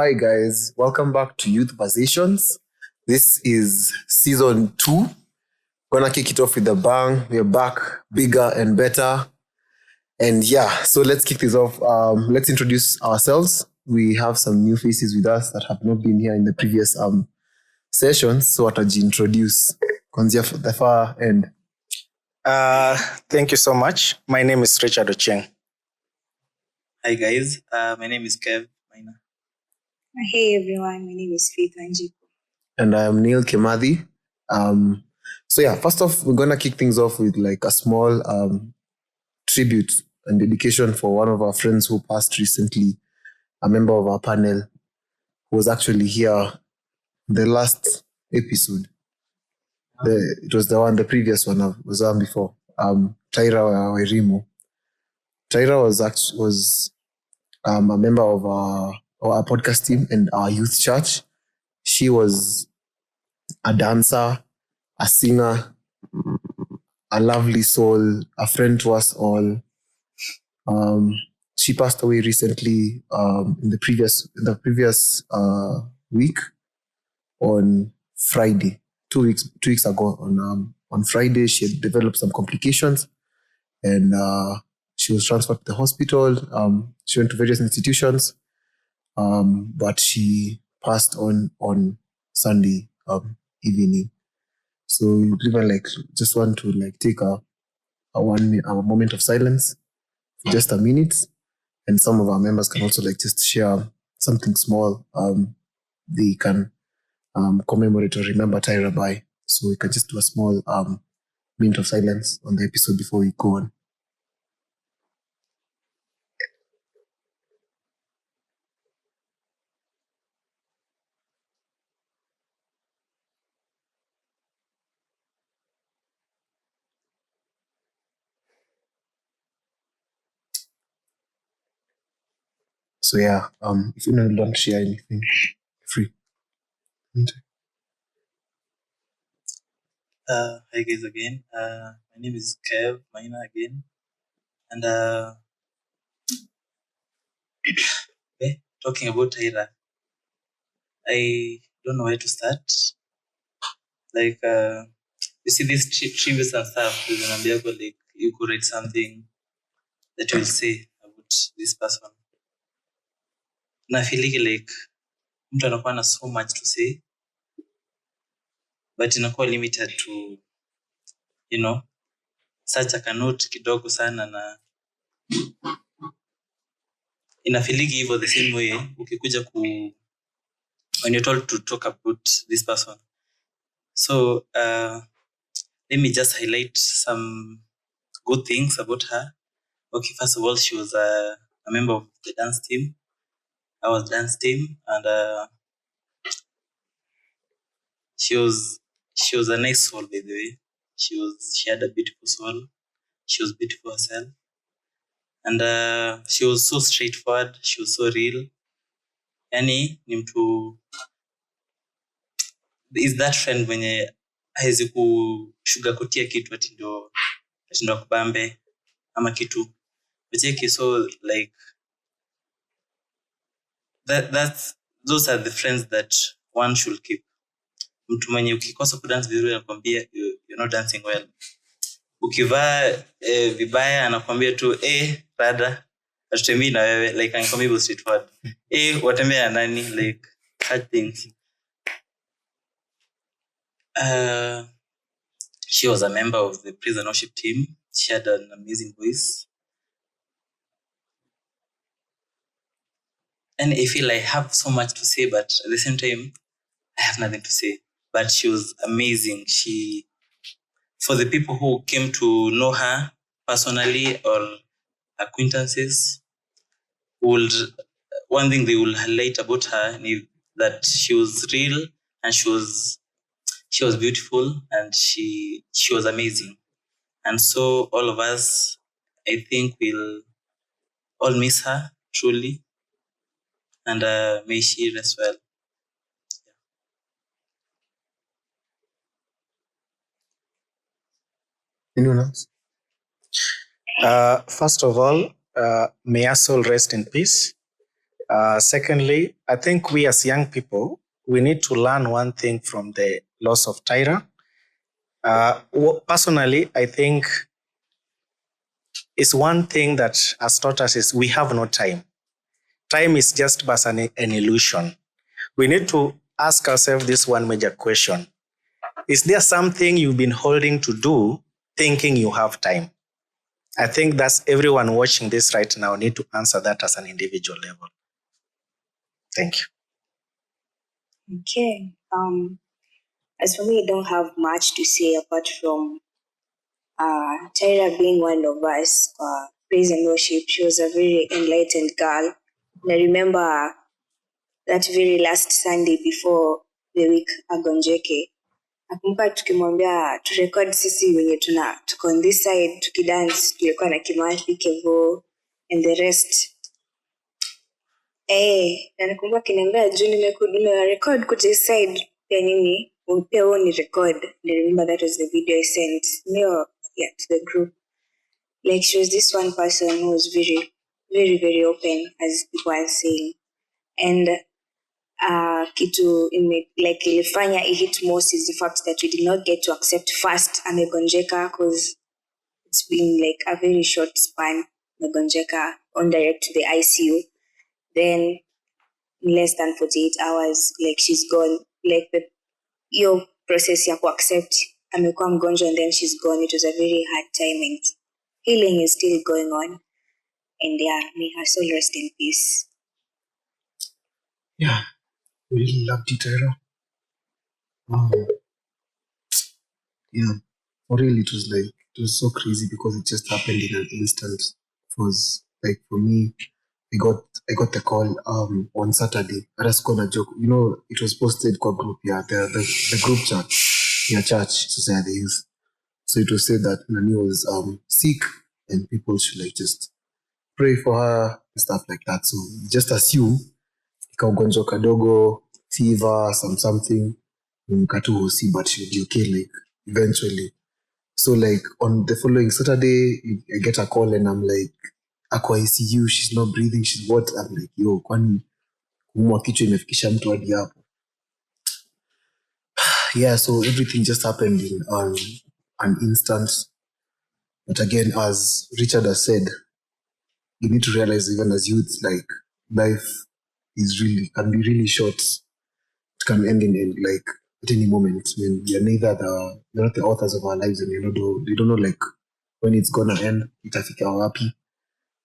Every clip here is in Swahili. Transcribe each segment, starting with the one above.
Hi guys, welcome back to Youthversations. This is season 2. Gonna kick it off with a bang. We're back bigger and better. And yeah, so let's kick this off. Let's introduce ourselves. We have some new faces with us that have not been here in the previous sessions. So introduce Kwanzia for the far end. Thank you so much. My name is Richard Ocheng. Hi guys, my name is Kev Maina. Hey everyone, my name is Faith Anjiku. And I am Neil Kemadhi. So yeah, first off, we're gonna kick things off with like a small tribute and dedication for one of our friends who passed recently, a member of our panel who was actually here the last episode. It was the previous one was on before. Tyra Wairimu. Tyra was a member of our podcast team and our youth church. She was a dancer, a singer, a lovely soul, a friend to us all. She passed away recently in the previous week on Friday. 2 weeks ago on Friday, she had developed some complications and she was transferred to the hospital. She went to various institutions, but she passed on Sunday evening. So we even just want to take a moment of silence for just a minute, and some of our members can also just share something small they can commemorate or remember Tyra by. So we can just do a small minute of silence on the episode before we go on. So yeah, if you don't share anything, free. Hi guys again. My name is Kev Maina again, and talking about Tyra, I don't know where to start. You see these tributes and stuff. You could write something that will say about this person. And I feel like mtu anakuwa na so much to say, but inakuwa limited to, such a note kidogo sana, na inafiligi hivyo the same way ukikuja when you're told to talk about this person. So let me just highlight some good things about her. Okay, first of all, she was a member of the dance team. I was dance team, and she was a nice soul, by the way. She had a beautiful soul. She was beautiful herself, and she was so straightforward. She was so real. Yani ni mtu is that friend mwenye hawezi kushugakotia kitu ati ndo kubambe ama kitu. So those are the friends that one should keep. Mtu mwenye ukikosa kudance vizuri anakuambia you're not dancing well. Ukivaa vibaya anakuambia tu rada atutembei na wewe, anakuambia straightforward. Watembea na nani, hard things. She was a member of the praise and worship team. She had an amazing voice. And I feel I have so much to say, but at the same time, I have nothing to say. But she was amazing. For the people who came to know her personally or acquaintances, one thing they will highlight about her is that she was real and she was beautiful and she was amazing. And so all of us, I think, will all miss her truly, and may she rest well. Anyone else? First of all, may her soul rest in peace. Secondly, I think we as young people, we need to learn one thing from the loss of Tyra. Personally, I think it's one thing that has taught us is we have no time. Time is just but an illusion. We need to ask ourselves this one major question. Is there something you've been holding to do thinking you have time? I think that's everyone watching this right now need to answer that as an individual level. Thank you. Okay. As for me, I don't have much to say apart from Tyra being one of us. Praise and worship. She was a very enlightened girl. And I remember that very last Sunday before the week agonjeke. Nakumbuka tukimwambia turekod sisi wenye tuko on this side tukidance, tulikuwa na Kimathi, Kevo and the rest. Na nakumbuka kiniambia juu nimerecord kwa this side pia nini pia wewe ni record. I remember that was the video I sent to the group. Like she was this one person who was very, very, very open, as people are saying. And kitu ilifanya it hit most is the fact that we did not get to accept first amegonjeka, because it's been like a very short span. Amegonjeka on direct to the ICU, then in less than 48 hours like she's gone. Like your process ya accept amekuwa mgonjwa and then she's gone, it was a very hard time, and healing is still going on. And may her soul rest in peace. Yeah, we really loved you, Tyra. Yeah, for real, it was so crazy because it just happened in an instant. It was like, for me, I got the call on Saturday. I just gonna joke, it was posted kwa group, the group chat, church, society youth. So it was said that Nani was sick and people should just pray for her and stuff like that. So just assume ikagonjwa kadogo, fever, something, mkatuhosi, but she'll be okay eventually. So on the following Saturday, I get a call and I'm like, ako ICU, she's not breathing, she's what? I'm like, yo, kwani kuumwa kichwa imefikisha mtu hadi hapo? Yeah, so everything just happened in an instant. But again, as Richard has said, you need to realize even as youth, life can be really short. It can end in at any moment. When you're not the authors of our lives, and you don't know when it's gonna end. Itafika wapi?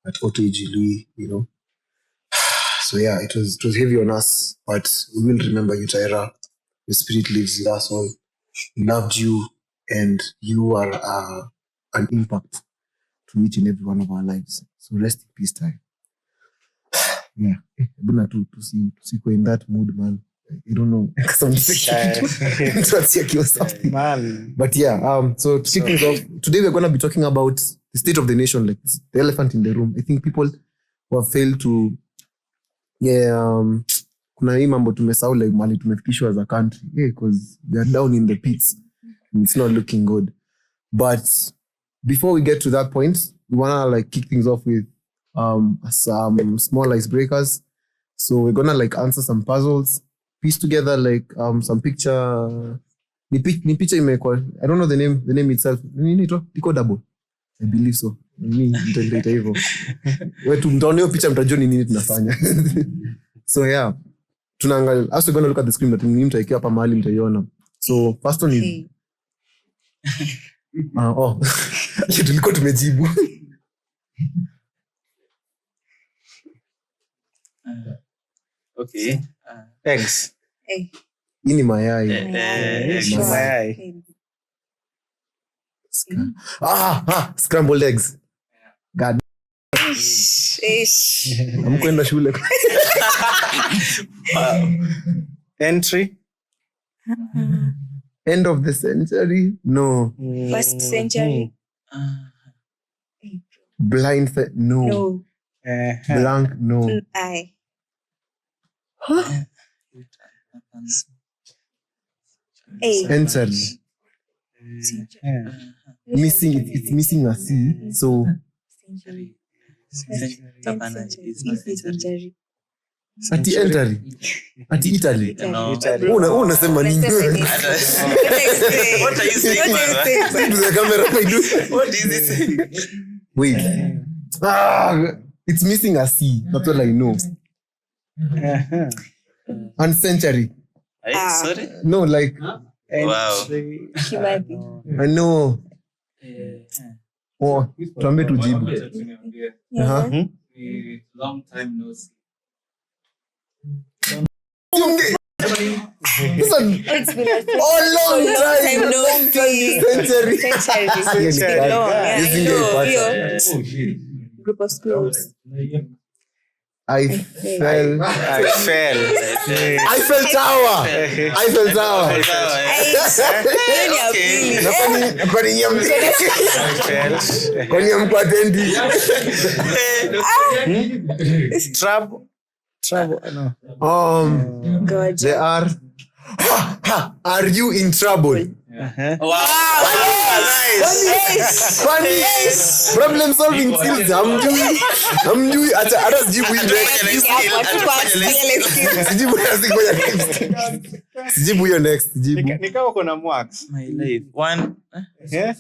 At what age will So yeah, it was heavy on us, but we will remember you, Tyra. Your spirit lives with us all. We loved you, and you are an impact to each and every one of our lives. So rest in peace, Tyra. Yeah, Buna to see in that mood, man. You don't know. Man. But yeah, so to kick things off, today we're gonna be talking about the state of the nation, the elephant in the room. I think people who have failed to kuna hii mambo tumesahau mali tumefikishwa as a country, because we are down in the pits and it's not looking good. But before we get to that point, we wanna kick things off with some small icebreakers. So we're gonna answer some puzzles, piece together some picture. Ni picture imekwa, I don't know the name itself. Nini to? Decodable. I believe so. Nitaita hivyo. Wetu mtaoneo picha mtajua ni nini tunafanya. So yeah, tunaangalia. Also gonna look at the screen that ni mtaikia hapa mahali mtaiona. So first one is tulikuwa tumejibu. Okay. Eggs. Hii ni mayai. Mayai. Scrambled eggs. God. Amkwenda shule. Entry. End of the century? No. First century? Blind? No. No. Blank? No. I. Entered. It's missing a C. So Century. Ati entry. Ati Italy. Unasema nini? What are you saying, man? Say to the camera, my dude. What is this? Wait. It's missing a C. That's all I know. And century. Sorry? No, like. Wow. I know. Oh, tuambie tujibu. Long time no see. It's been a long time no see. Century. Group of schools. I fell tower. Kwani amkwatendi. Trouble. No. God. They are. Are you in trouble? Wow. Funny. Problem solving skills. Hamjui. Hata sijibu hii next. Sijibu hiyo next. Nikawa kuna marks. My life. One. Yeah?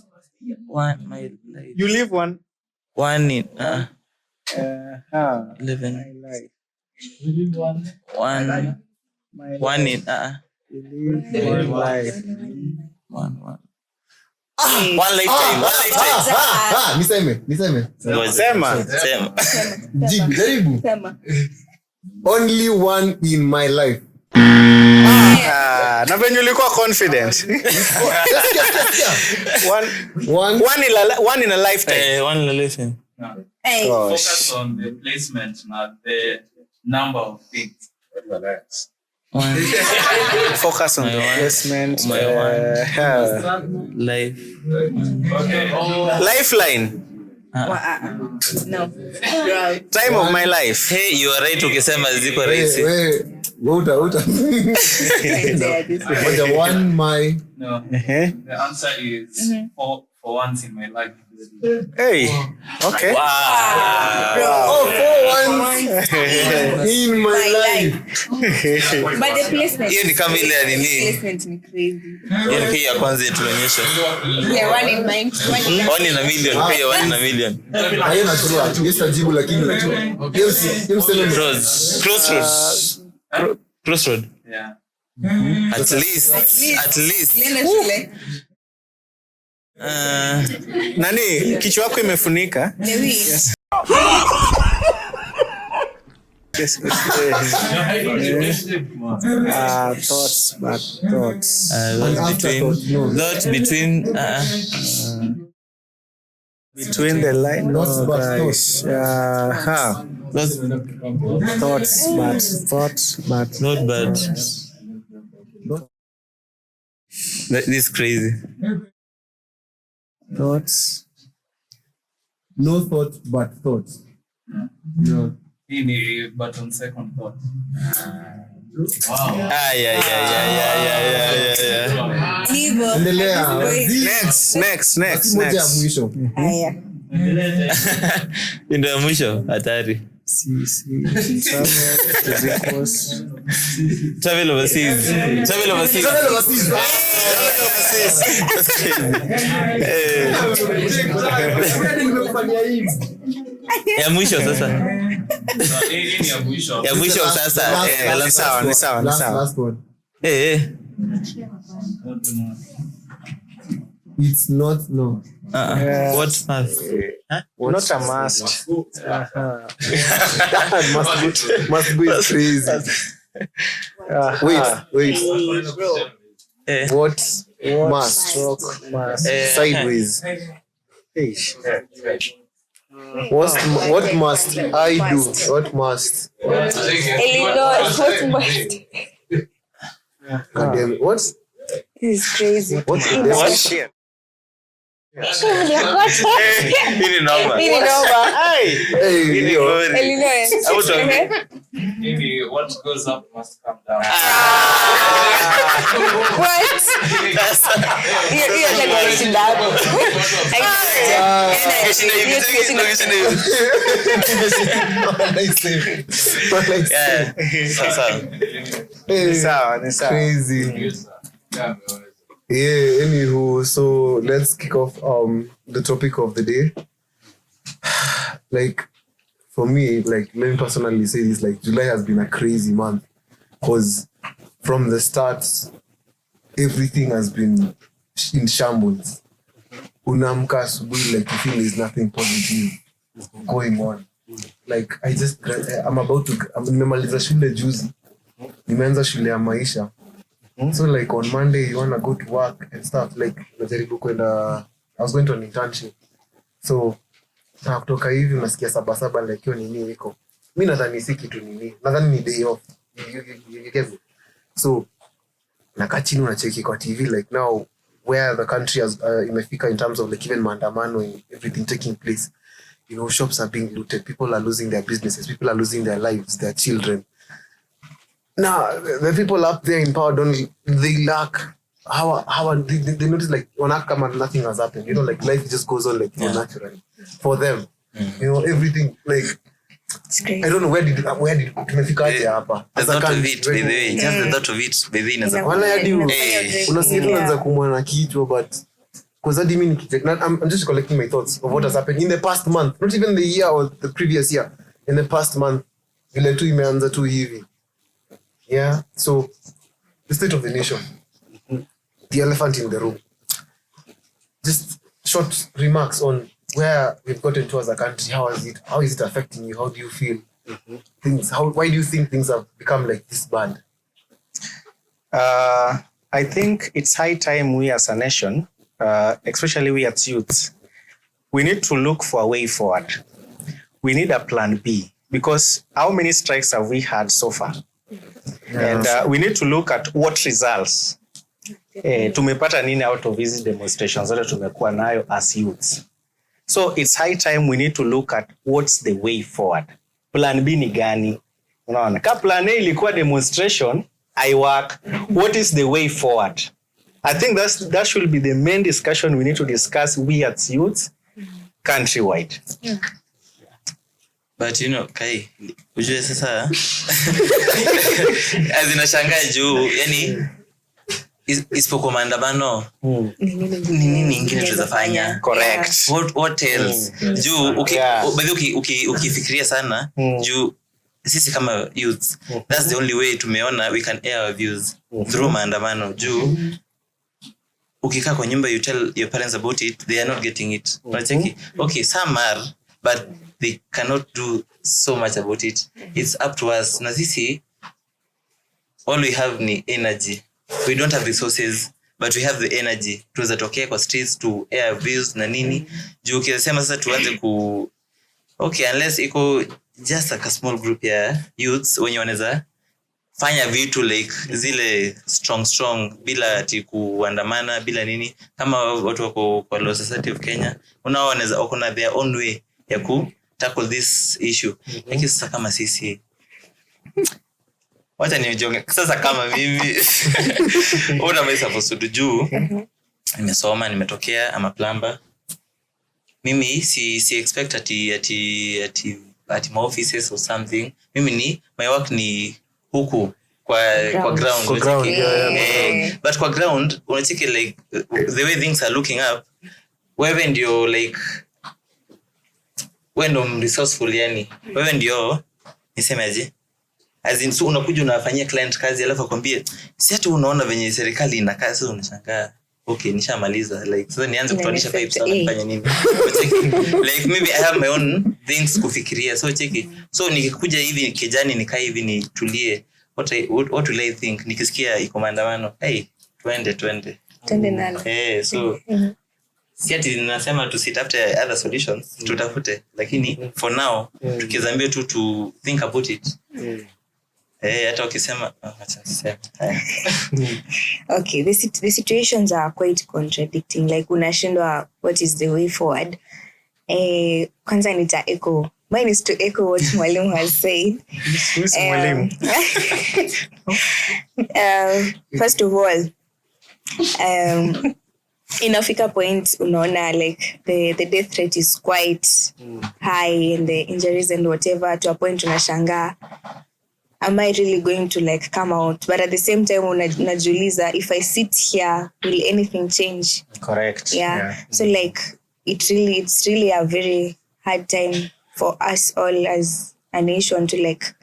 My life. You live one. One in. 11. My life. One. One in. One life. One lifetime. Niseme. Sema. Jaribu. Only one in my life. Na venye ulikuwa confident. One in a lifetime. One in a lifetime. Hey. Focus on the placement, not the number of things. Focus on the placement. Life. Okay. Lifeline. No. Time of my life. Hey, you are right ukisema ziko rahisi. Uta. One my. No. The answer is for once in my life. Hey. Okay. Wow. Oh, for once in my life. But the placement. Hiyo ni kama ile ya nini? Placement ni crazy. Hiyo ni ya kwanza tulionyesha. Yeah, one in mind. One in a million. Pia one in a million. Hayo najua. Yes tajibu lakini Crossroad. Yeah. At least. Lena shule. Nani kichwa yako imefunika? Yes. Thoughts. Between the line. Not guys. Thoughts, but Not bad. This is crazy. thoughts. No thought but thought. No. But on second thought. Wow. Yeah. Hivyo. Endelea. Next. Moja ya mwisho. Haya. Ndio ya mwisho hatari. Travel overseas. Ya mwisho sasa. Ya mwisho sasa. Ni sawa. Last one. It's not no. What must? Not a must. Must be crazy. Wait. What must? Sideways. What must I do? What must? Eleanor, what must? God damn it. What? This is crazy. What? Shit. Hili noma. Hey. Maybe what goes up must come down. Crazy. Yeah, anywho, so let's kick off the topic of the day. Like, for me, like, let me personally say this, like, July has been a crazy month because from the start, everything has been in shambles. Unamka asubuhi, like, you feel there's nothing positive going on. Like, nimemaliza shule juzi, nimeanza shule ya maisha. So like on Monday you wanna go to work and stuff, like najaribu kwenda, I was going to an internship. So kutoka hivi unasikia saba like hiyo nini iko. Mimi nadhani si kitu nini. Nadhani ni day off. You get me? So nakaa chini unacheki kwa TV like now where the country has imefika in terms of like even maandamano and everything taking place. You know, shops are being looted, people are losing their businesses, people are losing their lives, their children. Now, the people up there in power they lack they notice like nothing has happened. You know, like life just goes on like naturally for them. You know, everything like I don't know where did tumefika aje hapa. There's not of it by the way. Just the thought of it by the way. Wala hadi unasikia kumwana kichwa but because hadi mimi I'm just collecting my thoughts of what has happened in the past month, not even the year or the previous year. In the past month, vile tu imeanza tu hivi. Yeah, so the state of the nation, the elephant in the room. Just short remarks on where we've gotten to as a country. How is it affecting you? How do you feel? Why do you think things have become like this bad? I think it's high time we as a nation, especially we as youths, we need to look for a way forward. We need a plan B because how many strikes have we had so far? And we need to look at what results tumepata nini out of these demonstrations that tumekuwa nayo as youths. So it's high time we need to look at what's the way forward. Plan B ni gani? Unaona, ka plan A ilikuwa demonstration, I work. What is the way forward? I think that should be the main discussion we need to discuss we as youths countrywide. Yeah. But you know, Kai, ujue sasa azinashangaa juu, yani isipokuwa maandamano nini ingine tutafanya? Correct. What else? Juu ukifikiria sana juu sisi kama youths, that's the only way tumeona we can air our views through maandamano. Juu ukikaa kwa nyumba you tell your parents about it, they are not getting it. Unacheki? Okay, some are, but they cannot do so much about it. It's up to us. Na sisi, all we have ni energy. We don't have resources, but we have the energy. Tuweza tokea kwa streets to air views na nini. Juu ukisema sasa tuanze okay, unless iko just like a small group ya youths wenye wanaweza fanya vitu like zile strong bila ati kuandamana bila nini, kama watu wako kwa Law Society of Kenya, unao wanaweza wako na their own way ya ku tackle this issue. Lakini sasa kama sisi wacha nijonge sasa kama mimi what am I supposed to do? Nimesoma, nimetokea, ama plumber. Mimi si expect ati my offices or something. Mimi my work ni huku kwa ground. Yeah. But kwa ground unacheki like the way things are looking up, wewe ndio like wewe ndio resourceful, yani wewe ndio nisemaje, as in so unakuja unafanyia client kazi alafu akwambie si hata unaona venye serikali inakaa, sasa unashangaa okay nishamaliza like sasa nianze kutoanisha pipes sana nifanye nini? Like maybe I have my own things kufikiria, so cheki, so nikikuja hivi kijani nikaa hivi nitulie, what will I think nikisikia iko maandamano? Hey, twende nalo. So siati ninasema tusitafute other solutions, tutafute, lakini for now tukizambia tu to think about it. hata ukisema acha niseme. Okay, the situations are quite contradicting. Like unashindwa what is the way forward. Kwanza nita echo. Mine is to echo what Mwalimu has said. First of all, inafika point unaona like the death rate is quite high and the injuries and whatever, to a point unashangaa, am I really going to like come out? But at the same time unajiuliza, if I sit here, will anything change? Correct. Yeah. So like it's really a very hard time for us all as a nation to like,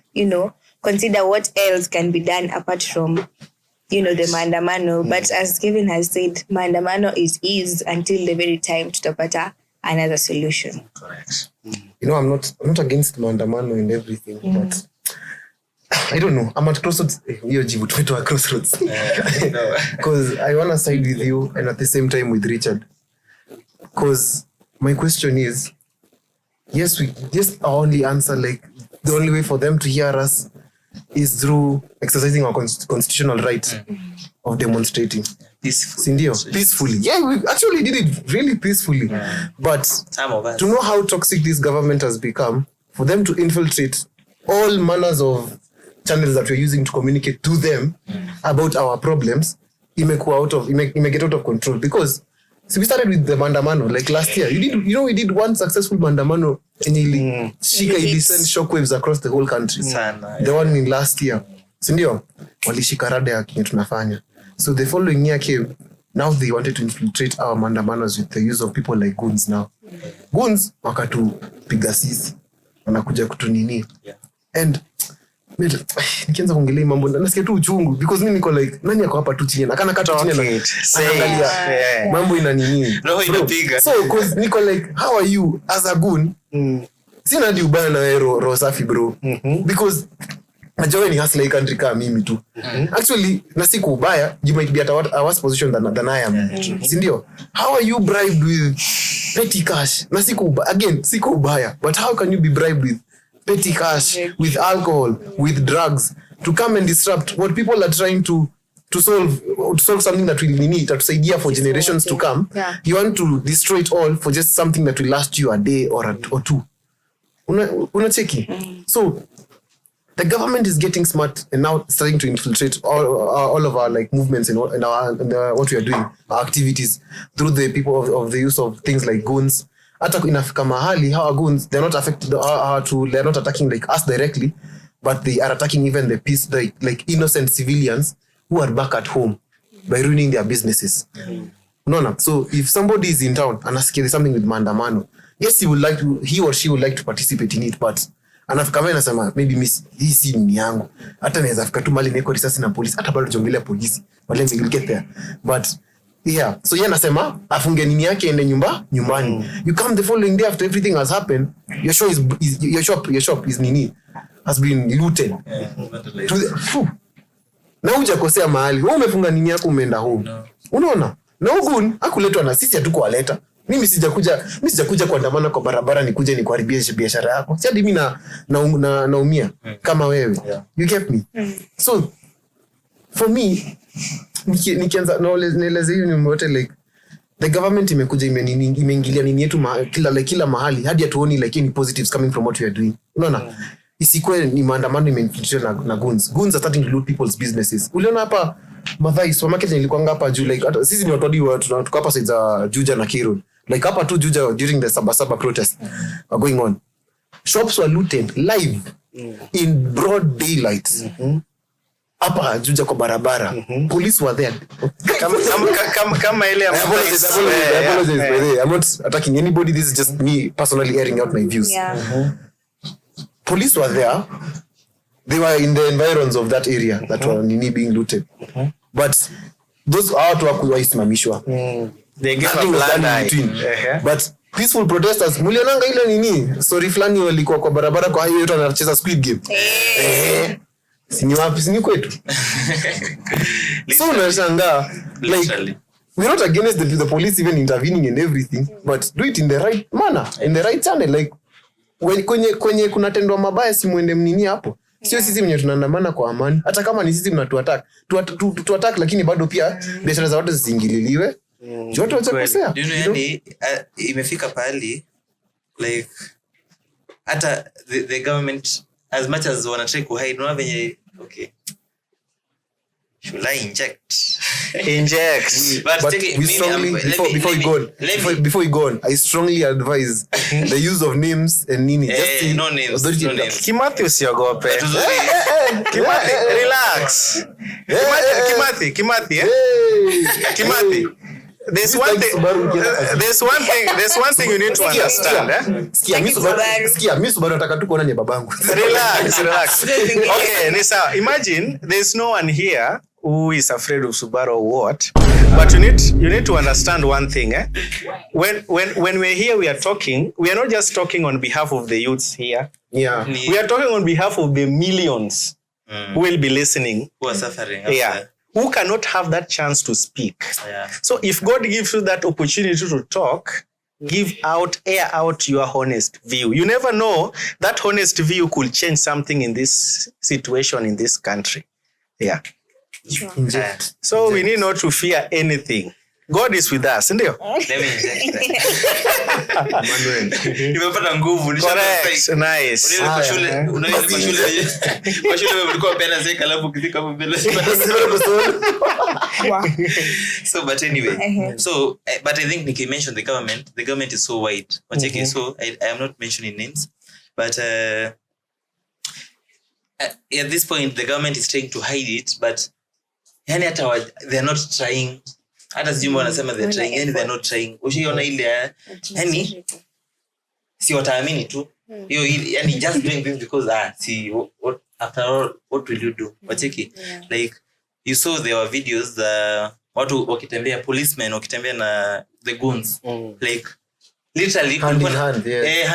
consider what else can be done apart from, the maandamano. But as Kevin has said, maandamano is until the very time tutapata another solution. Correct. I'm not against maandamano and everything, but I don't know. I'm at crossroads. Crossroads. Because I want to side with you and at the same time with Richard. Because my question is, yes, our only answer, like the only way for them to hear us is through exercising our constitutional right of demonstrating. Peacefully. Yeah, we actually did it really peacefully. But to know how toxic this government has become, for them to infiltrate all manners of channels that we're using to communicate to them about our problems, it may get out of control. Because we started with the maandamano like last year. We did one successful maandamano and it sent shockwaves across the whole country. The one in last year. Sindio? Walishika rada ya kinye tunafanya. So the following year came. Now they wanted to infiltrate our maandamanos with the use of people like goons now. Goons wakatupiga sisi. Wanakuja kutunini. And nikianza kuongelea mambo nasikia tu uchungu because mimi niko like nani yako hapa tu chini nakana kata chini anaangalia mambo ina nini roho inapiga. So cause niko like how are you as a goon? Sina hadi ubaya na wewe roho safi bro. Because najua ni hustle country kama mimi tu. Actually na siku ubaya you might be at a worse position than I am. Si ndio? How are you bribed with petty cash? Na siku ubaya, but how can you be bribed with petty cash, with alcohol, with drugs, to come and disrupt what people are trying to solve something that will need that idea for generations to come? Yeah. You want to destroy it all for just something that will last you a day or two. Unacheki. So the government is getting smart and now starting to infiltrate all of our like movements and what we are doing, our activities through the people of the use of things like goons. Hata inafika mahali how goons, they're not affected they're not attacking like us directly, but they are attacking even the peace like innocent civilians who are back at home by ruining their businesses. No. So if somebody is in town and asking something with maandamano, yes, he or she would like to participate in it, but anafika mimi nasema maybe miss hii si ni yangu. Hata naweza fika tu mali niko risasi na polisi, hata bado jongelea polisi. Wale will get there. But yeah, so yeye anasema afunge nini yake ende nyumbani. You come the following day after everything has happened, your shop is nini has been looted. Na hujakosea mahali. Wewe umefunga nini yako umeenda home. Unaona? Na ugun hakuletwa na sisi hatuko waleta. Mimi sijakuja kuandamana kwa barabara nikuje nikuharibie biashara yako. Si hadi mimi naumia kama wewe. You get me? So for me nikianza naeleza hiyo ni wote like the government imekuja imeingilia nini yetu kila mahali hadi atuoni like any positives coming from what we are doing. Unaona? Isikwe ni maandamano imeinfiltrate na goons. Goons are starting to loot people's businesses. Uliona hapa Mathai supermarket nilikuwa hapa juu like sisi ni watu tuko hapa side za Juja na Kiru. Like hapa tu Juja during the Sabasaba protest going on. Shops were looted live in broad daylight. Hapa Juja kwa barabara. Police were there. Kama ile ya apologize. I'm not attacking anybody. This is just me personally airing out my views. Police were there. They were in the environs of that area that were being looted. But those watu hawakuisimamishwa. They gave a blind eye. But peaceful protesters mulionanga ile nini story fulani walikuwa kwa barabara kwa hiyo yote anacheza Squid Game. Sini wapi sini kwetu. So unashangaa like we're not against the police even intervening and everything, but do it in the right manner, in the right channel. Like kwenye kunatendwa mabaya si muende mnini hapo. Sio sisi mwenye tunaandamana kwa amani. Hata kama ni sisi mnatuattack. Tuattack lakini bado pia biashara za watu zisiingililiwe. Joto watakosea. Yani imefika pahali like hata the government as much as wanna try to hide no venye okay. Should I inject? But we strongly, before we go on, I strongly advise the use of names and nini. No names. Kimathi usiogope. Kimathi, relax. Kimathi. There's one thing you need to understand. Sikia, mimi Subaru nataka tu kuona ni babangu. Relax. Okay, Nisa, imagine there's no one here who is afraid of Subaru or what, but you need to understand one thing. When we're here, we are talking. We are not just talking on behalf of the youths here. Yeah, we are talking on behalf of the millions who will be listening, who are suffering. Yeah, who cannot have that chance to speak. Yeah. So if God gives you that opportunity to talk, air out your honest view. You never know, that honest view could change something in this situation in this country. Yeah. Sure. So we need not to fear anything. God is with us, ndio? Let me inject. Nimepata nguvu. Correct. Nice. Kwa shule ulikuwa pena zeka alafu ukifika hapo mbele. So but anyway. So but I think Nikki mentioned the government is so wide. Wacheki, so I am not mentioning names, but at this point the government is trying to hide it, but yani hata they're not trying. Hata sijui wanasema they're trying, yani they're not trying. Ushiona ile yani si wataamini tu. Hiyo yani just doing this because see what after all what will you do? Wacheki. Like you saw there were videos watu wakitembea, policemen wakitembea na the goons. Like literally hand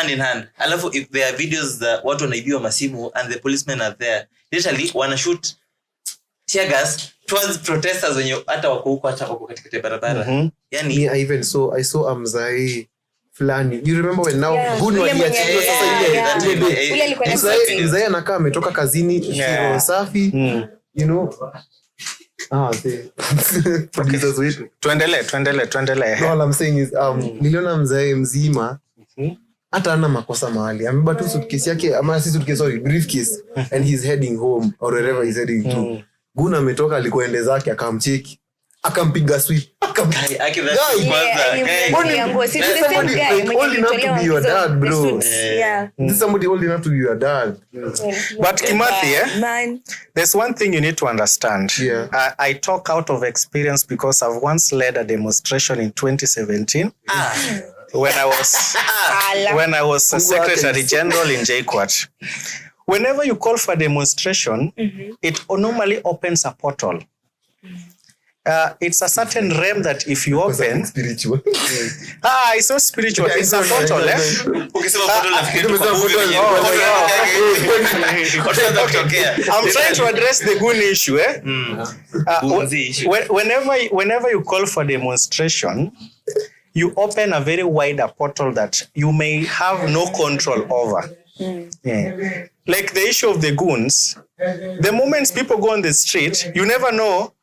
in hand. Alafu if there are videos that watu wanaibiwa masimu and the policemen are there, literally wana shoot tear gas towards protesters wenye hata wako huko hata wako katika barabara. Yani I saw Amzai fulani. You remember when now Gun waliachiliwa sasa ile Amzai anakaa ametoka kazini kiro safi, you know. Producers wetu. Tuendelee. No, all I'm saying is niliona Mzai mzima hata ana makosa mahali. Amebeba tu suitcase yake, ama si suitcase, sorry, briefcase, and he's heading home or wherever he's heading to. Guna ametoka alikoende zake akamcheki. Akampiga sweep. Old enough to be your dad, bro. Yeah. This is somebody old enough to be your dad. But Kimathi, man, there's one thing you need to understand. Yeah. I talk out of experience because I've once led a demonstration in 2017. When I was a Secretary General in JKUAT. Whenever you call for a demonstration, it normally opens a portal. It's a certain realm that if you open, spiritual. It's not spiritual. It's a portal. I'm trying to address the gun issue. Whenever you call for demonstration, you open a very wider portal that you may have no control over. Yeah. Like the issue of the goons, the moments people go on the street, you never know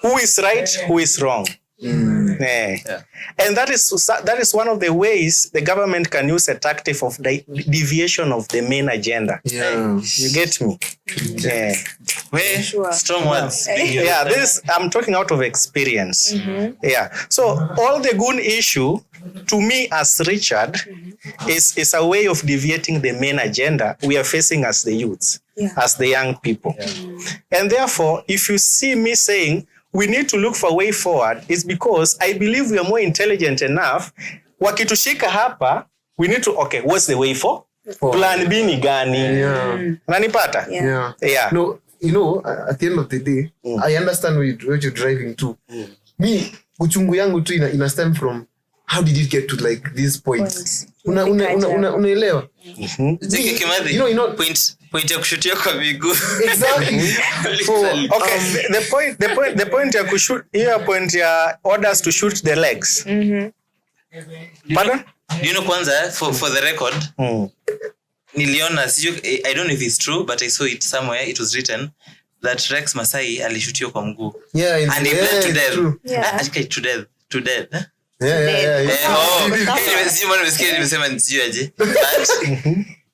who is right, who is wrong. Yeah. And that is one of the ways the government can use a tactic of deviation of the main agenda. Yeah. You get me? Yeah. Sure. Strong words. Yeah, I'm talking out of experience. Yeah. So all the goon issue, to me as Richard, is a way of deviating the main agenda we are facing as the youths, as the young people. And therefore, if you see me saying we need to look for a way forward, it's because I believe we are more intelligent enough. Wakitushika hapa, we need to, okay, what's the way for? Plan B ni gani? Nanipata? Yeah. No, you know, at the end of the day, I understand what you're driving to. Me, uchungu yangu tu ina stem from how did it get to like these points? Unaelewa? You know, point ya kushutia kwa miguu. Exactly. Okay, the point ya kushoot, here point ya orders to shoot the legs. Pardon? You know, kwanza for the record, niliona I don't know if it's true but I saw it somewhere. It was written that Rex Masai alishutiwa kwa mguu. Yeah, and he bled to death. To death.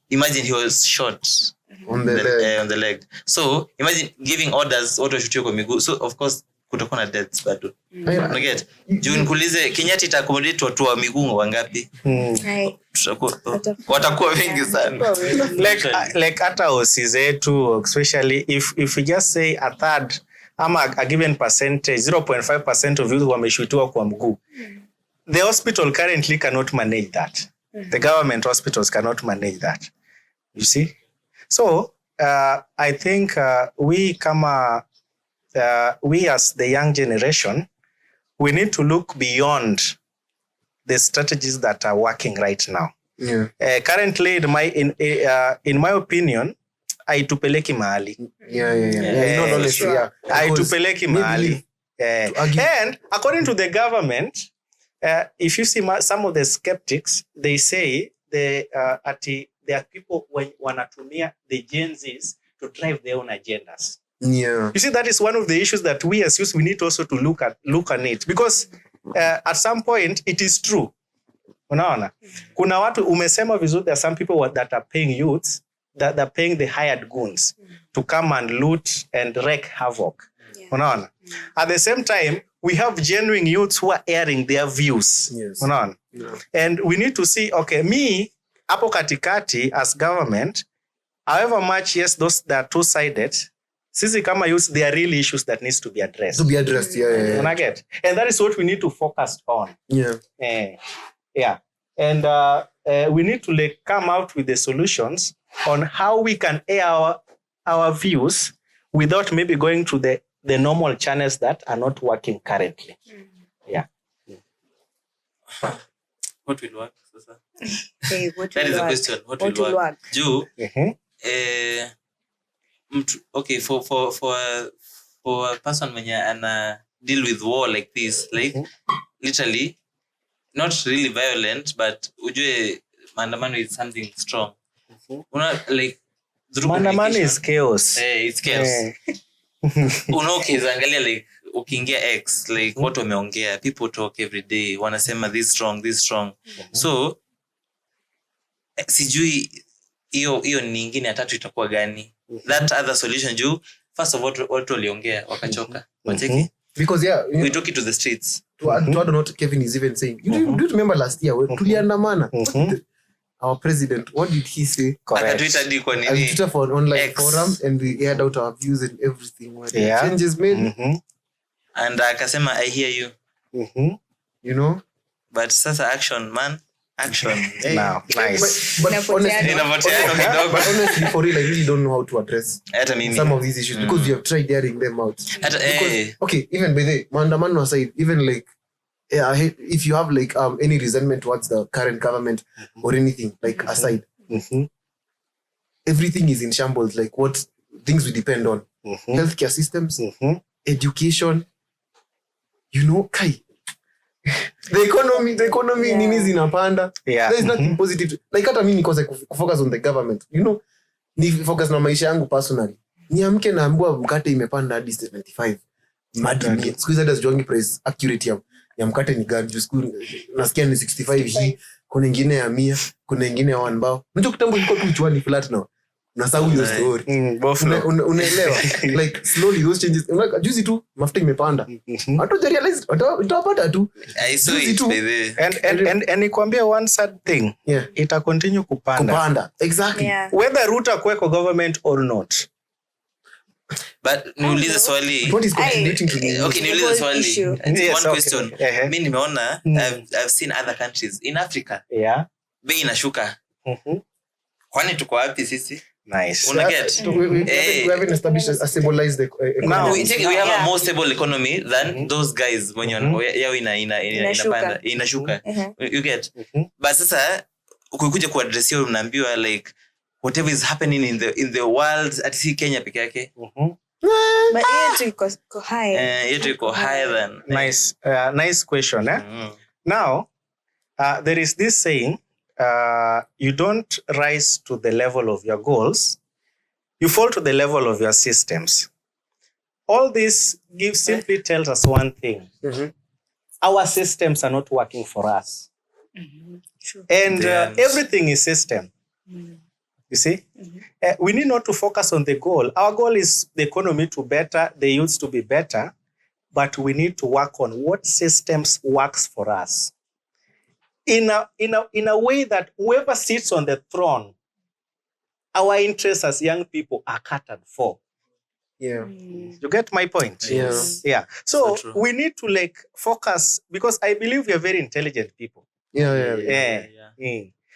Imagine he was shot on the leg. So imagine giving orders watu washutiwe kwa miguu. So of course kutakuwa na deaths bado. Unaget? Juu nikuulize Kenyatta ita accommodate watu wa miguu wangapi? Watakuwa wengi sana. Like hata OC zetu, especially if we just say a third ama a given percentage, 0.5% of youth wameshutiwa kwa mguu. The hospital currently cannot manage that. The government hospitals cannot manage that. You see? So, I think we as the young generation, we need to look beyond the strategies that are working right now. Yeah. Currently, in my opinion, haitupeleki mahali. Haitupeleki mahali. And according to the government, if you see some of the skeptics, they say there are people when wanatumia the Gen Zs to drive their own agendas. Yeah. You see, that is one of the issues that we as youth, we need also to look at it, because at some point it is true. Unaona? Kuna watu umesema vizuri, there are some people that are paying youths, that are paying the hired goons to come and loot and wreak havoc. Unaona? At the same time, we have genuine youths who are airing their views. Yes. Unaona? Yeah. And we need to see, okay, me, hapo katikati as government, however much, yes, those that are two-sided, sisi kama youths, there are real issues that needs to be addressed. Yeah. And I get. And that is what we need to focus on. Yeah. Yeah. And we need to come out with the solutions on how we can air our views without maybe going to the normal channels that are not working currently. Yeah. What will work, Sasa? Hey, That is the question. What will work? Juu, okay, for a person mwenye ana deal with war like this, like literally not really violent, but ujue maandamano is something strong. Like maandamano is chaos. It's chaos. Ukiangalia like ukiingia X, like watu wameongea, people talk every day, wanasema this strong. So sijui hiyo nyingine ya tatu itakuwa gani? That other solution juu first of all watu waliongea wakachoka. Wacheki? Because we took it to the streets. To add what Kevin is even saying. Do you remember last year when tuliandamana? Our president, what did he say? Akatwita di kwa nini? Twitter for an online forum, and we aired out our views and everything. Changes made. And akasema I hear you. You know? But sasa action, man. Action. Now, nice. But honestly, for real, I really don't know how to address some of these issues because we have tried airing them out. Okay, even by the maandamano aside, even like if you have like any resentment towards the current government or anything like aside, everything is in shambles. Like what things we depend on, healthcare systems, education. You know, the economy nini zinapanda. There is nothing positive. Like hata mimi because I focus on the government. You know, ni focus na maisha yangu personally. Niamke naambiwa mkate imepanda hadi 75. Madini. Siku hizi hata sijuangi price accurate ya mkate ni gani. Siku nasikia ni 65 hii, kuna nyingine ya 100, kuna nyingine ya 1 bao. Unajua kitambo ilikuwa tu chwani flat now. Unasahau hiyo story. Unaelewa? Like slowly those changes. Juzi tu mafuta imepanda. Hata realize utapata tu. I saw it baby. And nikwambie one sad thing. Yeah. Ita continue kupanda. Exactly. Yeah. Whether Ruto kweko government or not. But niulize swali. What is contributing to the Okay, niulize swali. One question. Mimi nimeona I've seen other countries in Africa. Yeah. Bei inashuka. Kwani tuko wapi sisi? Nice. We haven't established a stabilized economy. Now, we have a more stable economy than those guys when yao inashuka. You get? But sasa ukikuja kuaddress hiyo unaambiwa like whatever is happening in the world at si Kenya peke yake. But yetu iko high. Yetu iko higher than. Nice question. Now, there is this saying, you don't rise to the level of your goals, you fall to the level of your systems. All this simply tells us one thing. Our systems are not working for us. And everything is system. You see? We need not to focus on the goal. Our goal is the economy to better, the youths to be better, but we need to work on what systems works for us. In a way that whoever sits on the throne, our interests as young people are catered for. Yeah. You get my point? Yeah. So we need to focus, because I believe we are very intelligent people. Yeah.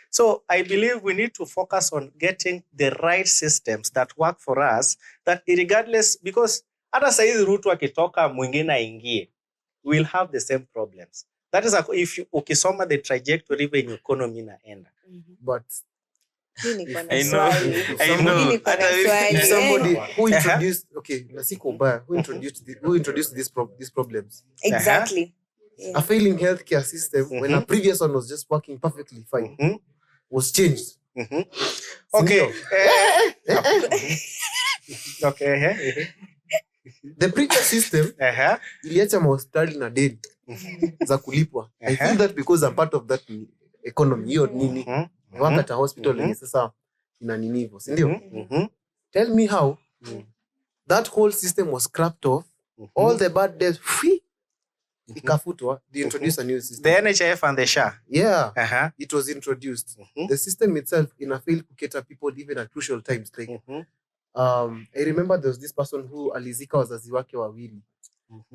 So I believe we need to focus on getting the right systems that work for us, that regardless, because hata saizi Ruto akitoka mwingine aingie, we'll have the same problems. That is if you ukisoma the trajectory when economy inaenda. But I know. if somebody who introduced who introduced these problems. Exactly. A failing healthcare system when a previous one was just working perfectly fine was changed. Okay. The previous system iliacha mahospitali na deni za kulipwa. I feel that because I'm part of that economy, hiyo nini work at a hospital ni sasa ina nini hivyo, si ndio? Tell me how that whole system was scrapped off, all the bad debts ikafutwa, they introduced a new system. The NHIF and the SHA. Yeah. It was introduced. The system itself in a failed to cater people even at crucial times. I remember there was this person who alizika wazazi wake wawili.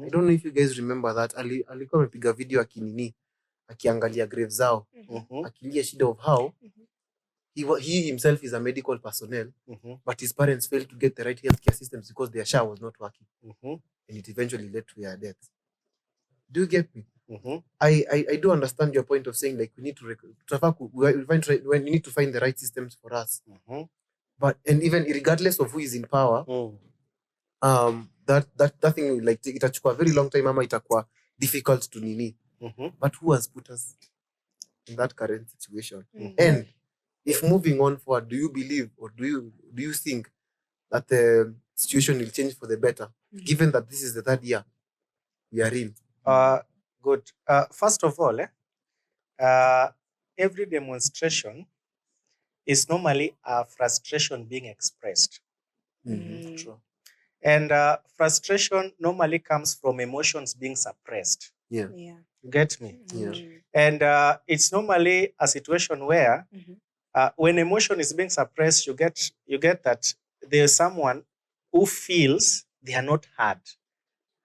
I don't know if you guys remember that. Alikuwa amepiga video akinini akiangalia grave zao, akilia shida of how he himself is a medical personnel, but his parents failed to get the right healthcare systems because their SHA was not working, and it eventually led to their death. Do you get me? I do understand your point of saying we need to we need to find the right systems for us. But and even regardless of who is in power, that thing itachukua a very long time, ama itakuwa difficult to nini. But who has put us in that current situation? And if moving on forward, do you believe or do you think that the situation will change for the better, given that this is the third year we are in? Good. First of all, every demonstration is normally a frustration being expressed. True. And frustration normally comes from emotions being suppressed. Yeah. You get me? Yeah. And it's normally a situation where when emotion is being suppressed, you get that there's someone who feels they are not heard.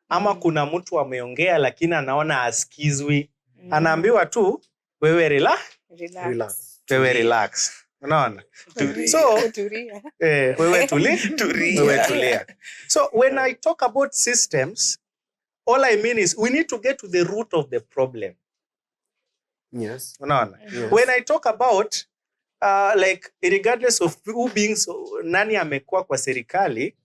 Ama kuna mtu ameongea lakini anaona asikizwi. Anaambiwa tu wewe relax. Wewe relax. Unaona? So wewe tulia. So when I talk about systems, all I mean is we need to get to the root of the problem. Yes. Unaona? Yes. When I talk about regardless of who being nani amekuwa kwa serikali,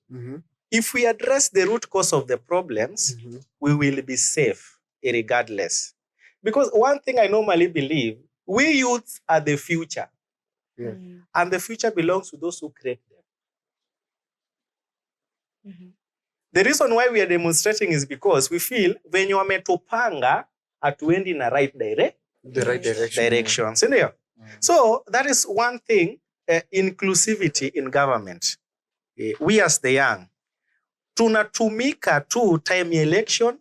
if we address the root cause of the problems, we will be safe regardless. Because one thing I normally believe, we youths are the future. Yeah. And the future belongs to those who create them. The reason why we are demonstrating is because we feel when you are metopanga hatuendi in the right direction. So that is one thing, inclusivity in government. We as the young, tunatumika tu time ya election,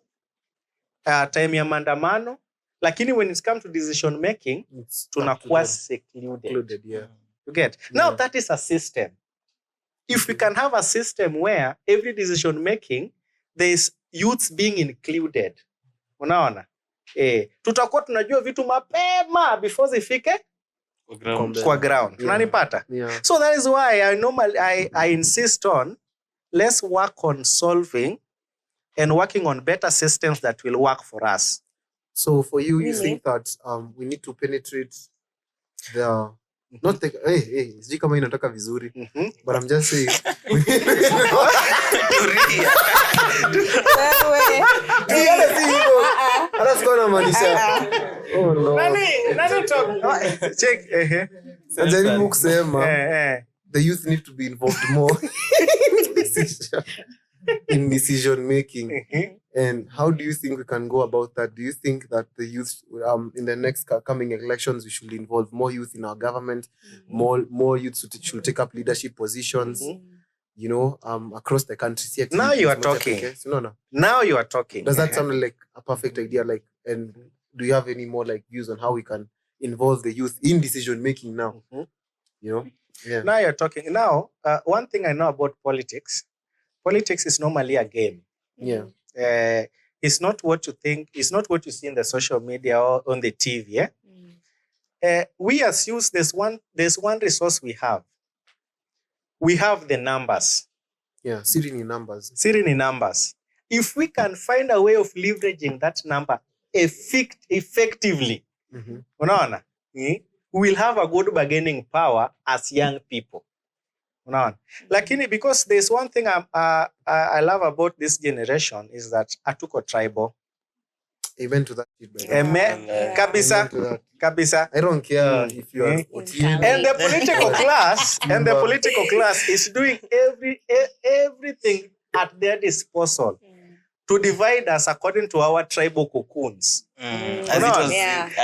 time ya maandamano, lakini when it comes to decision making, tunakuwa secluded. Yeah. You get? Now that is a system. If we can have a system where every decision making, there is youths being included. Unaona? Tutakuwa tunajua vitu mapema before zifike kwa ground. Tunanipata? Yeah. So that is why I insist on let's work on solving and working on better systems that will work for us. So for you, you think that we need to penetrate the not the sijui kama inatoka vizuri, but I'm just saying Oh no. Nani talk. Check. Najaribu kusema the youth need to be involved more in decision making. And how do you think we can go about that? Do you think that the youth in the next coming elections we should involve more youth in our government? More youth should take up leadership positions, you know, across the country. Now you are talking. No. Now you are talking. Does that sound like a perfect idea? Like, and do you have any more like views on how we can involve the youth in decision making now? You know? Yeah. Now you're talking. Now, one thing I know about politics is normally a game. Yeah. It's not what you think. It's not what you see in the social media or on the TV. We as youth, there's one resource we have. We have the numbers. Yeah, sitting in numbers. If we can find a way of leveraging that number effectively, unaona, we will have a good bargaining power as young people. Unaona? Lakini because there's one thing I love about this generation is that hatuko tribal. Amen to that. Kabisa. I don't care if you are and the political class is doing everything at their disposal to divide us according to our tribal cocoons. As it was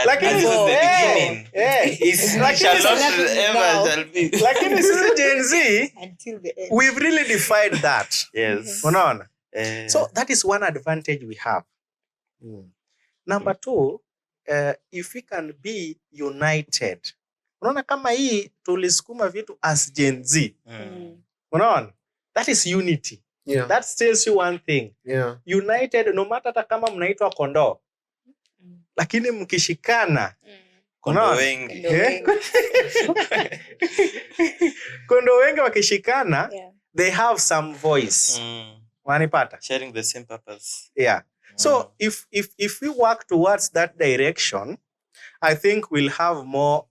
like at the beginning. Like in Gen Z, Until the end. we've really defied that. Yes. So that is one advantage we have. Number two, if we can be united. Unaona kama hii tulisukuma vitu as Gen Z. Unaona? That is unity. Yeah. That tells you one thing. Yeah. United, no matter hata kama mnaitwa kondoo. Lakini mkishikana. Kondoo wengi. Kondoo wengi wakishikana, they have some voice. Wanipata? Sharing the same purpose. Yeah. So if we work towards that direction, I think we'll have more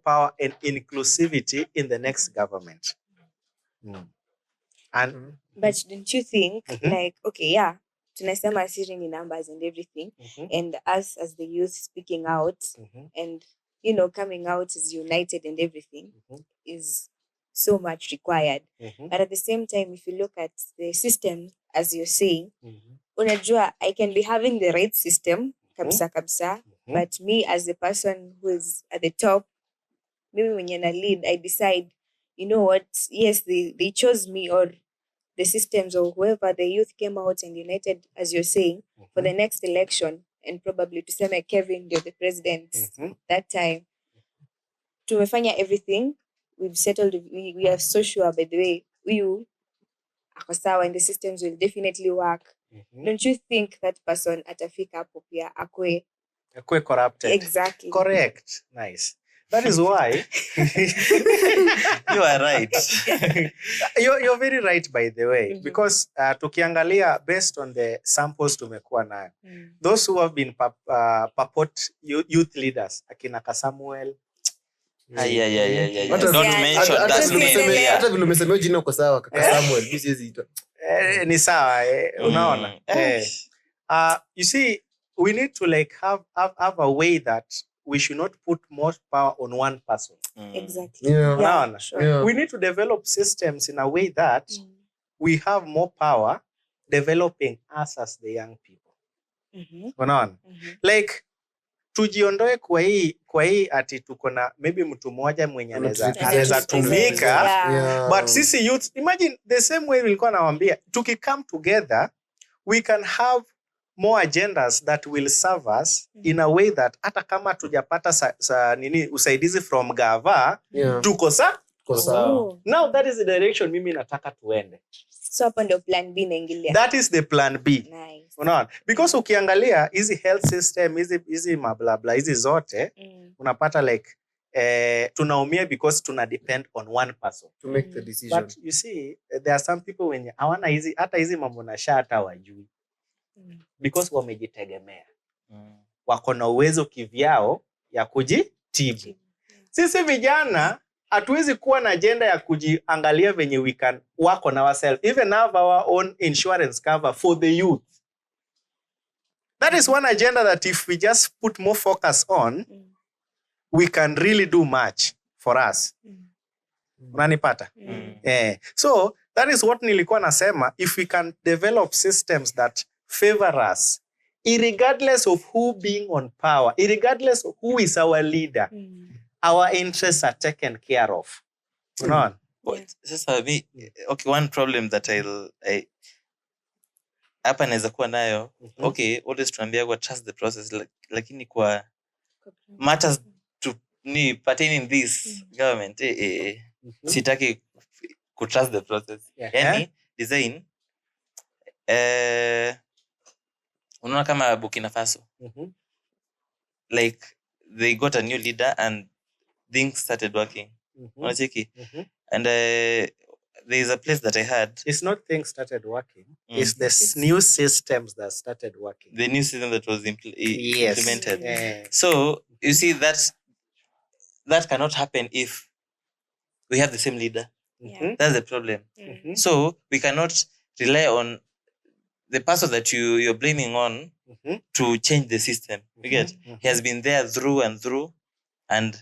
power and inclusivity in the next government. And But don't you think, like, okay, tunasema sitting in numbers and everything, and us as the youth speaking out and, you know, coming out as united and everything is so much required. But at the same time, if you look at the system, as you're saying, unajua, I can be having the right system, kabisa, but me as the person who is at the top, maybe when you're lead, I decide, you know what, yes, they chose me, or the systems or whoever, the youth came out and united, as you're saying, for the next election, and probably to say Kevin, you're the president that time. Tumefanya everything, we've settled, we are so sure, by the way, you ako sawa and the systems will definitely work. Don't you think that person atafika hapo pia akwe corrupted? Exactly. Correct. Nice. That is why You are right. you're very right, by the way, because tukiangalia based on the samples tumekuwa nayo, those who have been purport youth leaders, akina Samuel. Yeah. Don't mention that name. Hata vile umesema jina uko sawa kaka Samuel, mimi siwezi ita. Ni sawa, unaona. You see, we need to like have a way that we should not put more power on one person. Exactly. Yeah. Sure. We need to develop systems in a way that we have more power developing us as the young people. Unaona? Like tujiondoe kwa hii ati tuko na maybe mtu mmoja mwenye anaweza tumika, but sisi youth, imagine the same way nilikuwa nawaambia, come together we can have more agendas that will serve us in a way that hata kama tujapata usaidizi from gava, tuko sawa. Now that is the direction mimi nataka tuende. So hapo ndio plan B naingilia. That is the plan B. Nice. Unaona? Because ukiangalia hizi health system, hizi mablabla, hizi zote, unapata like tunaumia because tuna depend on one person to make the decision. But you see, there are some people wenye hawana hizi mambo na sha hata wajui. Because wamejitegemea. Wako na uwezo kivyao ya kujitibu. Sisi vijana hatuwezi kuwa na agenda ya kujiangalia venye we can work on ourselves, even have our own insurance cover for the youth. That is one agenda that if we just put more focus on, we can really do much for us. Unanipata? So that is what nilikuwa nasema, if we can develop systems that favor us, irregardless of who being on power, irregardless of who is our leader, our interests are taken care of. Unaona? Sasa okay, one problem that hapa naweza kuwa nayo, okay, always tunaambia kwa trust the process, lakini kwa matters to ni pertaining this government, sitaki ku trust the process. Yani design unaona kama Burkina Faso, like they got a new leader and things started working. Unacheki? And there is a place that I heard. It's not things started working. It's the new systems that started working. The new system that was implemented. So you see that cannot happen if we have the same leader. That's the problem. So we cannot rely on the person that you're blaming on to change the system. You get? He has been there through and through, and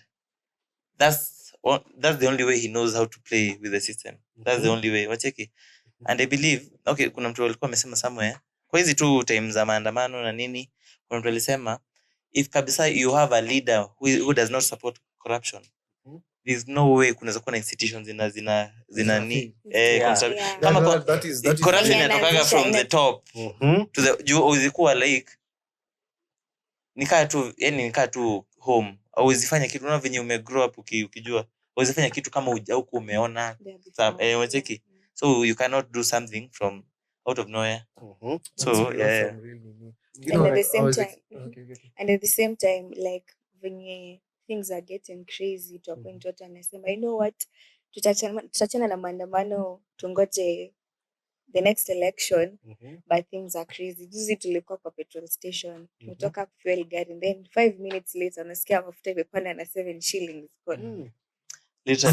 that's the only way he knows how to play with the system. That's the only way. Wacheki? And I believe, okay, kuna mtu alikuwa amesema somewhere, kwa hizi tu time za maandamano na nini, kuna mtu alisema, if kabisa you have a leader who does not support corruption, there's no way kunaweza kuwa na institutions zina ni kama that is corruption inatoka from the top to the uzikuwa like nikaa tu home, au uzifanya kitu na venye umegrow up ukijua uzifanya kitu kama au umeona wacheki. So you cannot do something from out of nowhere. So and at the same time like when things are getting crazy to a point watu anasema, you know what, tutachana na maandamano tungoje the next election, but things are crazy. Juzi tulikuwa kwa petrol station, tumetoka fuel gari, and then 5 minutes later unasikia mafuta imepanda na 7 shillings. So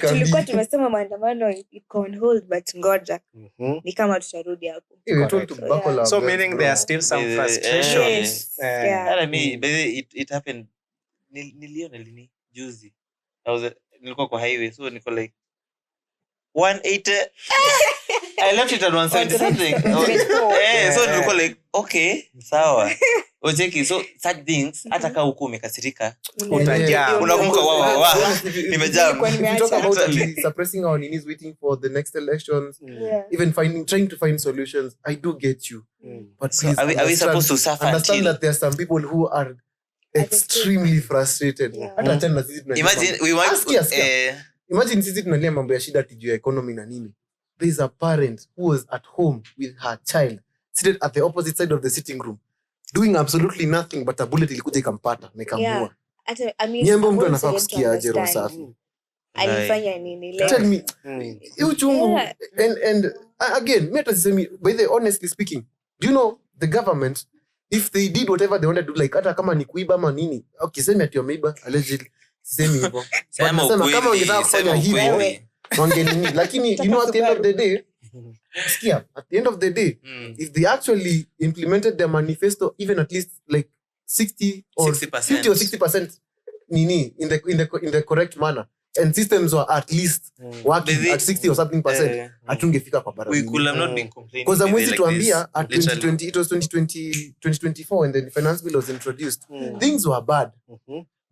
tulikuwa tumesema maandamano iko on hold, but ngoja ni kama tutarudi hapo. So meaning there are still some frustrations. I mean, it happened. Niliona lini juzi, nilikuwa kwa highway, so niko like 180. I left it at 170 something. So nilikuwa like okay, sawa. Ojeki, so such things hata kama uko umekasirika unakumbuka nimejam. We talk about suppressing our needs, waiting for the next elections, even trying to find solutions. I do get you, but please, are we supposed to suffer understand that there are some people who are extremely frustrated. Imagine sisi tunalia mambo ya shida tijua economy na nini. There is a parent who was at home with her child, seated at the opposite side of the sitting room, doing absolutely nothing, but a bullet ilikuja ikampata na ikamua. Nyembo mtu anafaa kusikia aje roho safi. Alifanya nini leo? Tell me. Uchungu. And again, me atasemi, by the honestly speaking, do you know the government, if they did whatever they wanted to do, like hata kama ni kuiba ama nini, okay, sema ati wameiba allegedly, sema hivyo. Sema kama wangetaka kufanya hivyo, wangenini. Lakini you know, at the end of the day, at the end of the day, if they actually implemented their manifesto, even at least like 60 or 50 or 60% nini in the correct manner, and systems were at least working at 60 or something %, atungefika kwa barabara. We could have not been complaining. Because amwezi tuambia at 2020, it was 2024 when the finance bill was introduced, things were bad.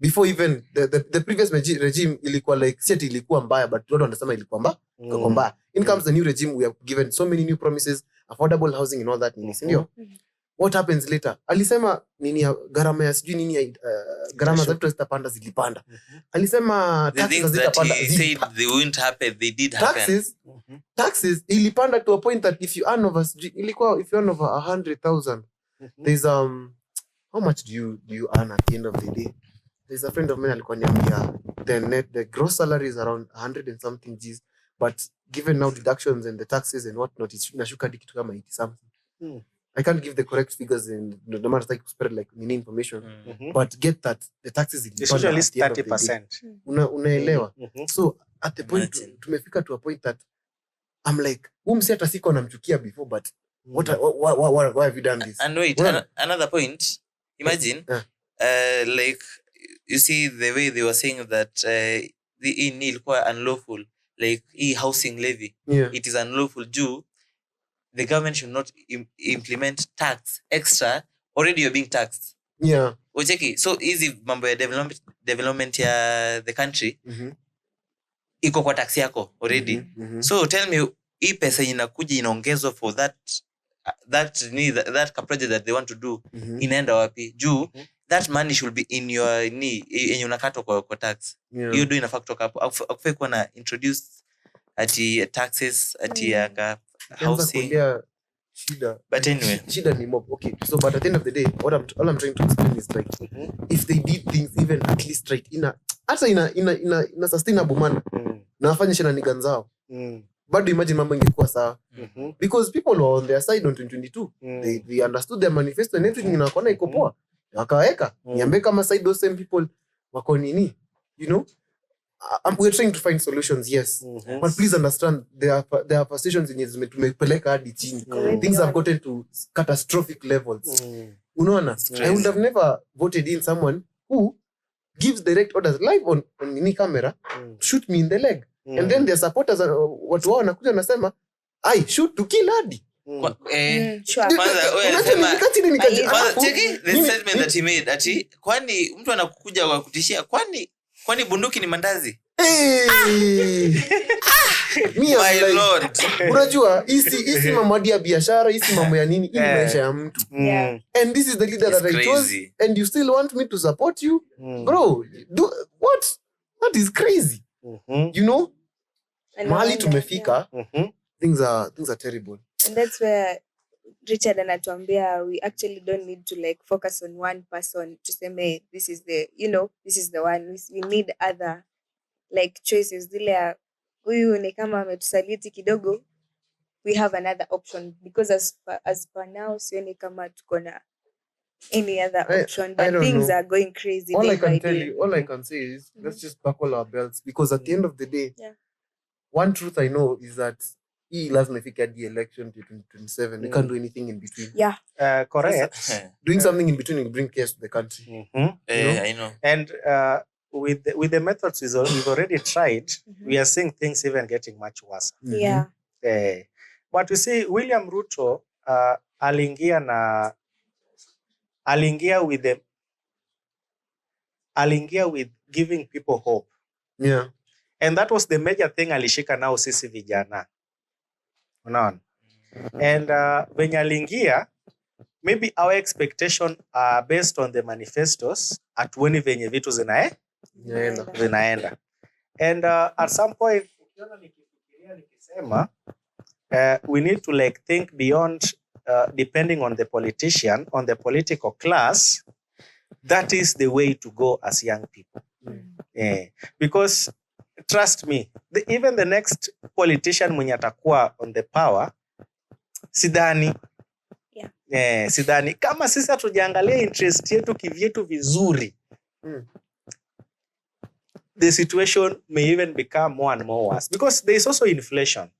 Before even the previous regime ilikuwa like set ilikuwa mbaya, but watu wanasema ilikuwa mbaya. In comes the new regime, we have given so many new promises, affordable housing and all that nini, ndio. What happens later? Alisema nini gharama ya sijui nini gharama za vitu zitapanda, zilipanda. Alisema taxes zitapanda, said they wouldn't happen, they did happen. Taxes ilipanda to a point that if you earn over 100,000, there's how much do you earn at the end of the day? There's a friend of mine alikuwa niambia the gross salary is around 100 and something G's, but given now deductions and the taxes and whatnot, it's inashuka kitu kama 80 something. I can't give the correct figures in no matter like spread like mini information, but get that the taxes is usually 30%. Unaelewa? So at the point tumefika to a point that I'm like, msi hata siko namchukia before, but Why have you done this? And wait, Well, another point. Imagine, like, you see the way they were saying that the ilikuwa unlawful, like housing levy. yeah. It is unlawful due. The government should not implement tax extra. Already you're being taxed. Yeah. Ojeki, so easy mambo ya development ya the country. Iko kwa tax yako already. So tell me, hii pesa inakuja inaongezwa for that project that they want to do, inaenda wapi? Juu that money should be in your yenye unakatwa kwa tax. Hiyo do inafaa kutoka hapo. Akufai kuwa na introduce ati taxes ati housing. Shida. But anyway, shida ni mob. Okay, so but at the end of the day, all I'm trying to explain is like, if they did things even at least right in a sustainable manner, na wafanye shenanigans zao, bado imagine mambo ingekuwa sawa. Because people were on their side on 2022. They understood their manifesto and everything, inakuwa iko poa. Wakaweka. Niambie kama side those same people wako nini, you know? We're trying to find solutions, yes. But please understand, there are positions in tumepeleka hadi chini. Things have gotten to catastrophic levels. Unaona? I would have never voted in someone who gives direct orders live on any camera, shoot me in the leg. And then their supporters, watu wao wanakuja nasema, I shoot to kill hadi. Check the statement that he made. Ati, kwani mtu anakuja kwa kutishia, kwani bunduki ni mandazi? My lord. Unajua isi mambo ya biashara, isi mambo ya nini, ili maisha ya mtu. And this is the leader that I chose, and you still want me to support you? Bro, what? That is crazy. You know? Mahali tumefika, things are terrible. And that's where Richard anatuambia we actually don't need to like focus on one person to say this is the one. We need other like choices. Zile huyu ni kama ametusaliti kidogo, we have another option, because as per now sioni kama tuko na any other option, but things are going crazy. All I can say is let's just buckle our belts, because at the end of the day, one truth I know is that he lazima ifike at the election to 2027. We can't do anything in between. Correct. Doing something in between will bring chaos to the country. I know. And with the methods we've already tried, we are seeing things even getting much worse. But you see, William Ruto aliingia with giving people hope. Yeah. And that was the major thing alishika nao sisi vijana. Unaona? And when aliingia, maybe our expectation are based on the manifestos, atuoni venye vitu zinaenda. And at some point, nikisema, we need to like think beyond, depending on the politician, on the political class. That is the way to go as young people. Because trust me, even the next politician mwenye atakuwa on the power, sidhani kama sisi hatujaangalia interest yetu kivyetu vizuri, the situation may even become more and more worse, because there is also inflation.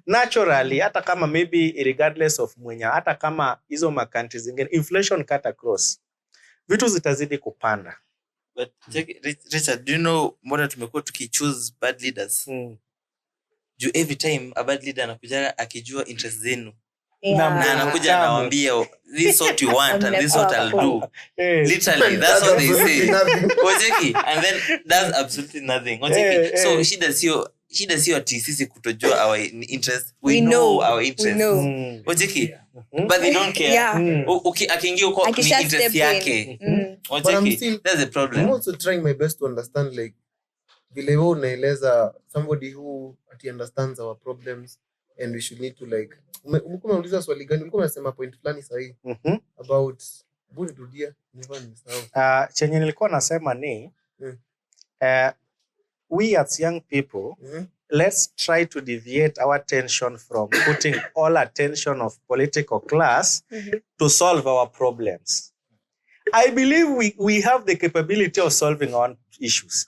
Naturally, hata kama maybe regardless of mwenye, hata kama hizo countries zingine inflation cut across, vitu zitazidi kupanda. But Richard, do you know mbona tumekuwa tukichoose bad leaders? Do every time a bad leader anakuja akijua interest zenu. Na anakuja anawaambia this is what you want and this is what I'll do. Literally, that's what they say. Ojeki, and then does absolutely nothing. Ojeki, so she does your sisi kutojua our interest. We know our interest. Ojeki, but they don't care. Okay, akiingia uko ni interest yake. Ojeki, that's the problem. I'm also trying my best to understand, like, vile wewe unaeleza somebody who understands our problems, and we should need to like, ulikuwa unauliza swali gani? Ulikuwa unasema point fulani sahihi about bududia never nisahau. Chenye nilikuwa nasema ni we as young people, let's try to deviate our attention from putting all attention of political class to solve our problems. I believe we have the capability of solving our issues.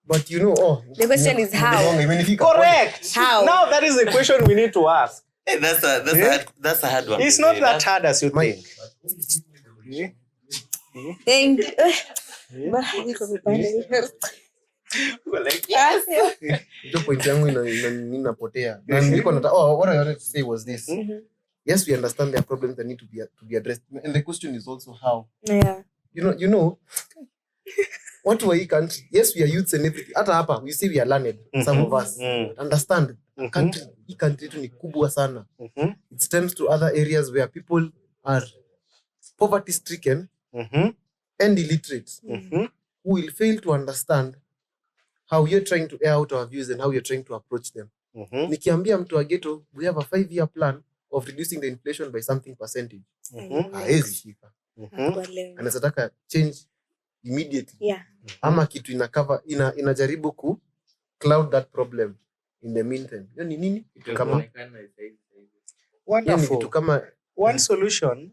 But you know, The question is how. Correct. How? Now that is the question we need to ask. Hey, that's a hard one. It's not that hard as you think. Thank you. The point yangu inapotea. Na nilikuwa nataka what I wanted to say was this. Yes, we understand there are problems that need to be addressed. And the question is also how. Yeah. You know what we can't. Yes, we are youths and everything. Hata hapa we say we are learned, some of us. Understand. Hii country tu ni kubwa sana. It stems to other areas where people are poverty stricken and illiterate who will fail to understand how you're trying to air out our views and how you're trying to approach them. Nikiambia mtu wa ghetto, we have a 5-year plan of reducing the inflation by something percentage. Haezi shika. Anataka change immediately. Yeah. Ama kitu inajaribu ku cloud that problem in the meantime. Hiyo ni nini? Kama Wonderful. kitu kama One solution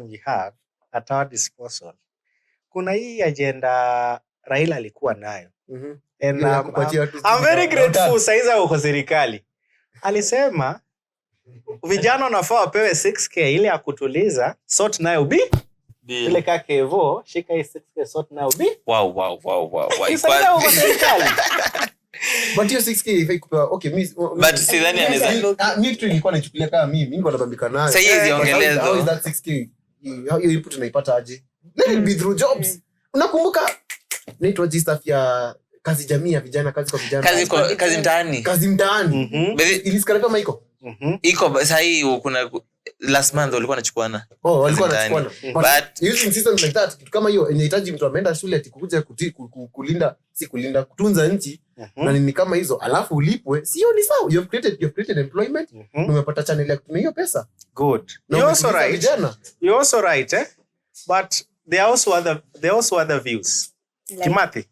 we have at our disposal. Kuna hii agenda Raila alikuwa nayo. And I'm very grateful saiza uko serikali. Alisema vijana wanafaa wapewe 6k ile ya kutuliza, sort nayo bill. Ile kaka Evo, shika hii 6k sort nayo bill. Wow. Saiza uko serikali. But hiyo 6k if kupewa okay But sidhani anaweza. Mimi kitu nilikuwa nachukulia kama mimi nilikuwa nabambika nayo. Sasa hizi ongeleza. How is that 6k? How you input unaipata aje? Let it be through jobs. Unakumbuka naitwa stuff ya kazi jamii ya vijana, kazi kwa vijana. Kazi mtaani. Ilisikana kama iko. Iko sasa hii kuna last month walikuwa wanachukuana. Walikuwa wanachukuana. But using systems like that, kitu kama hiyo inahitaji mtu ameenda shule ati kukuja kutunza nchi na nini kama hizo, alafu ulipwe. Sio ni sawa. You have created employment. Umepata channel ya kutumia hiyo pesa. Good. You're also right, but there are also other views. Kimathi.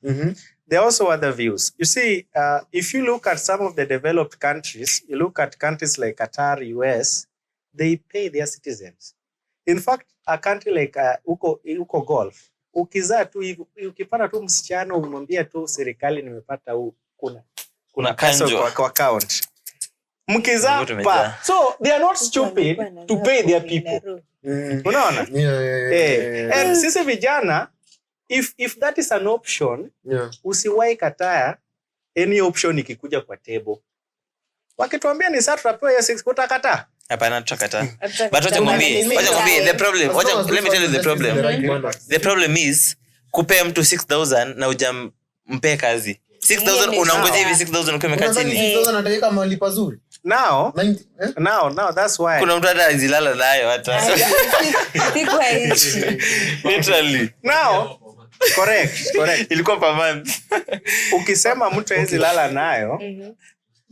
There are also other views. You see, if you look at some of the developed countries, you look at countries like Qatar, US, they pay their citizens. In fact, a country like uko Gulf, ukizaa tu ukipata tu msichana umwambia tu serikali nimepata kuna pesa kwa account. Mkizaa pa. So they are not stupid to pay their people. Unaona? And sisi vijana, if that is an option, usiwahi kataa any option ikikuja kwa table. Wakituambia ni sasa tunapewa ya 6 utakataa? Hapana, tutakataa. But wacha ngombe the problem. Let me tell you the problem. The problem is kupea mtu 6000 na ujampe kazi. 6000 unaongoja hivi 6000 ukiwa umekaa chini. 6000 anataka mali pazuri. Now that's why. Kuna mtu hata azilala nayo hata. Literally. Now correct. Ilikuwa per month. Ukisema mtu hawezi lala nayo,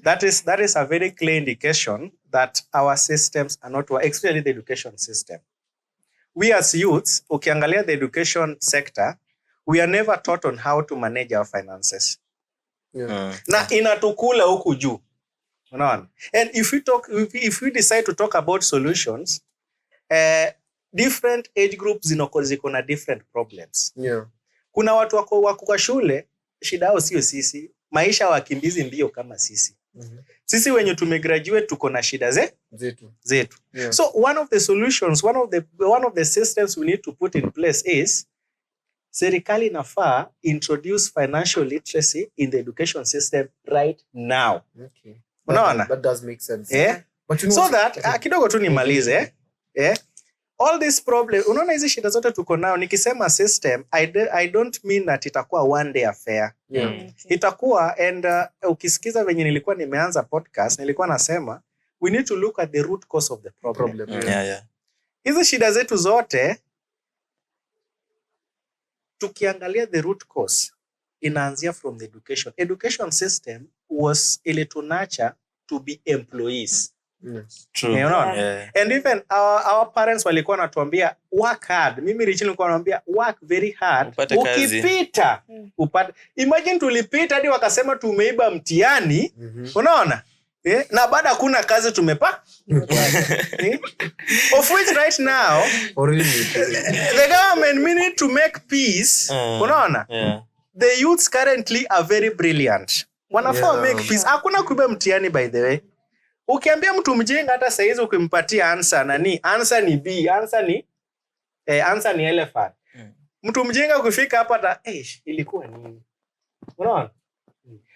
that is a very clear indication that our systems are not working, especially the education system. We as youths, ukiangalia the education sector, we are never taught on how to manage our finances. Na inatukula huku juu. Unaona? And if we decide to talk about solutions, different age groups ziko na different problems. Kuna watu wako kwa shule, shida yao sio sisi. Maisha wakimbizi ndio kama sisi. Sisi wenye tumegraduate tuko na shida zetu. So one of the solutions, one of the systems we need to put in place is serikali inafaa introduce financial literacy in the education system right now. Unaona? That does make sense. But you know, so that kidogo tu nimalize. All these problems, unaona hizi shida zote tuko nao, nikisema system, I don't mean that itakuwa one day affair. Itakuwa, and ukisikiza venye nilikuwa nimeanza podcast, nilikuwa nasema we need to look at the root cause of the problem. Hizi shida zetu zote tukiangalia the root cause inaanzia from the education system was ilitunacha to be employees. True. You know? And even our parents walikuwa natuambia work hard. Mimi Richie nilikuwa naambia work very hard. Ukipita upate. Imagine tulipita hadi wakasema tumeiba mtihani. Unaona? Na baada hakuna kazi tumepa. Of which right now the government need to make peace. Unaona? the youths currently are very brilliant. Wanafaa make peace. Hakuna kuiba mtihani by the way. Ukiambia mtu mjinga hata saizi ukimpatia answer ni B, answer ni elephant. Mtu mjinga ukifika hapa hata ilikuwa nini? Unaona?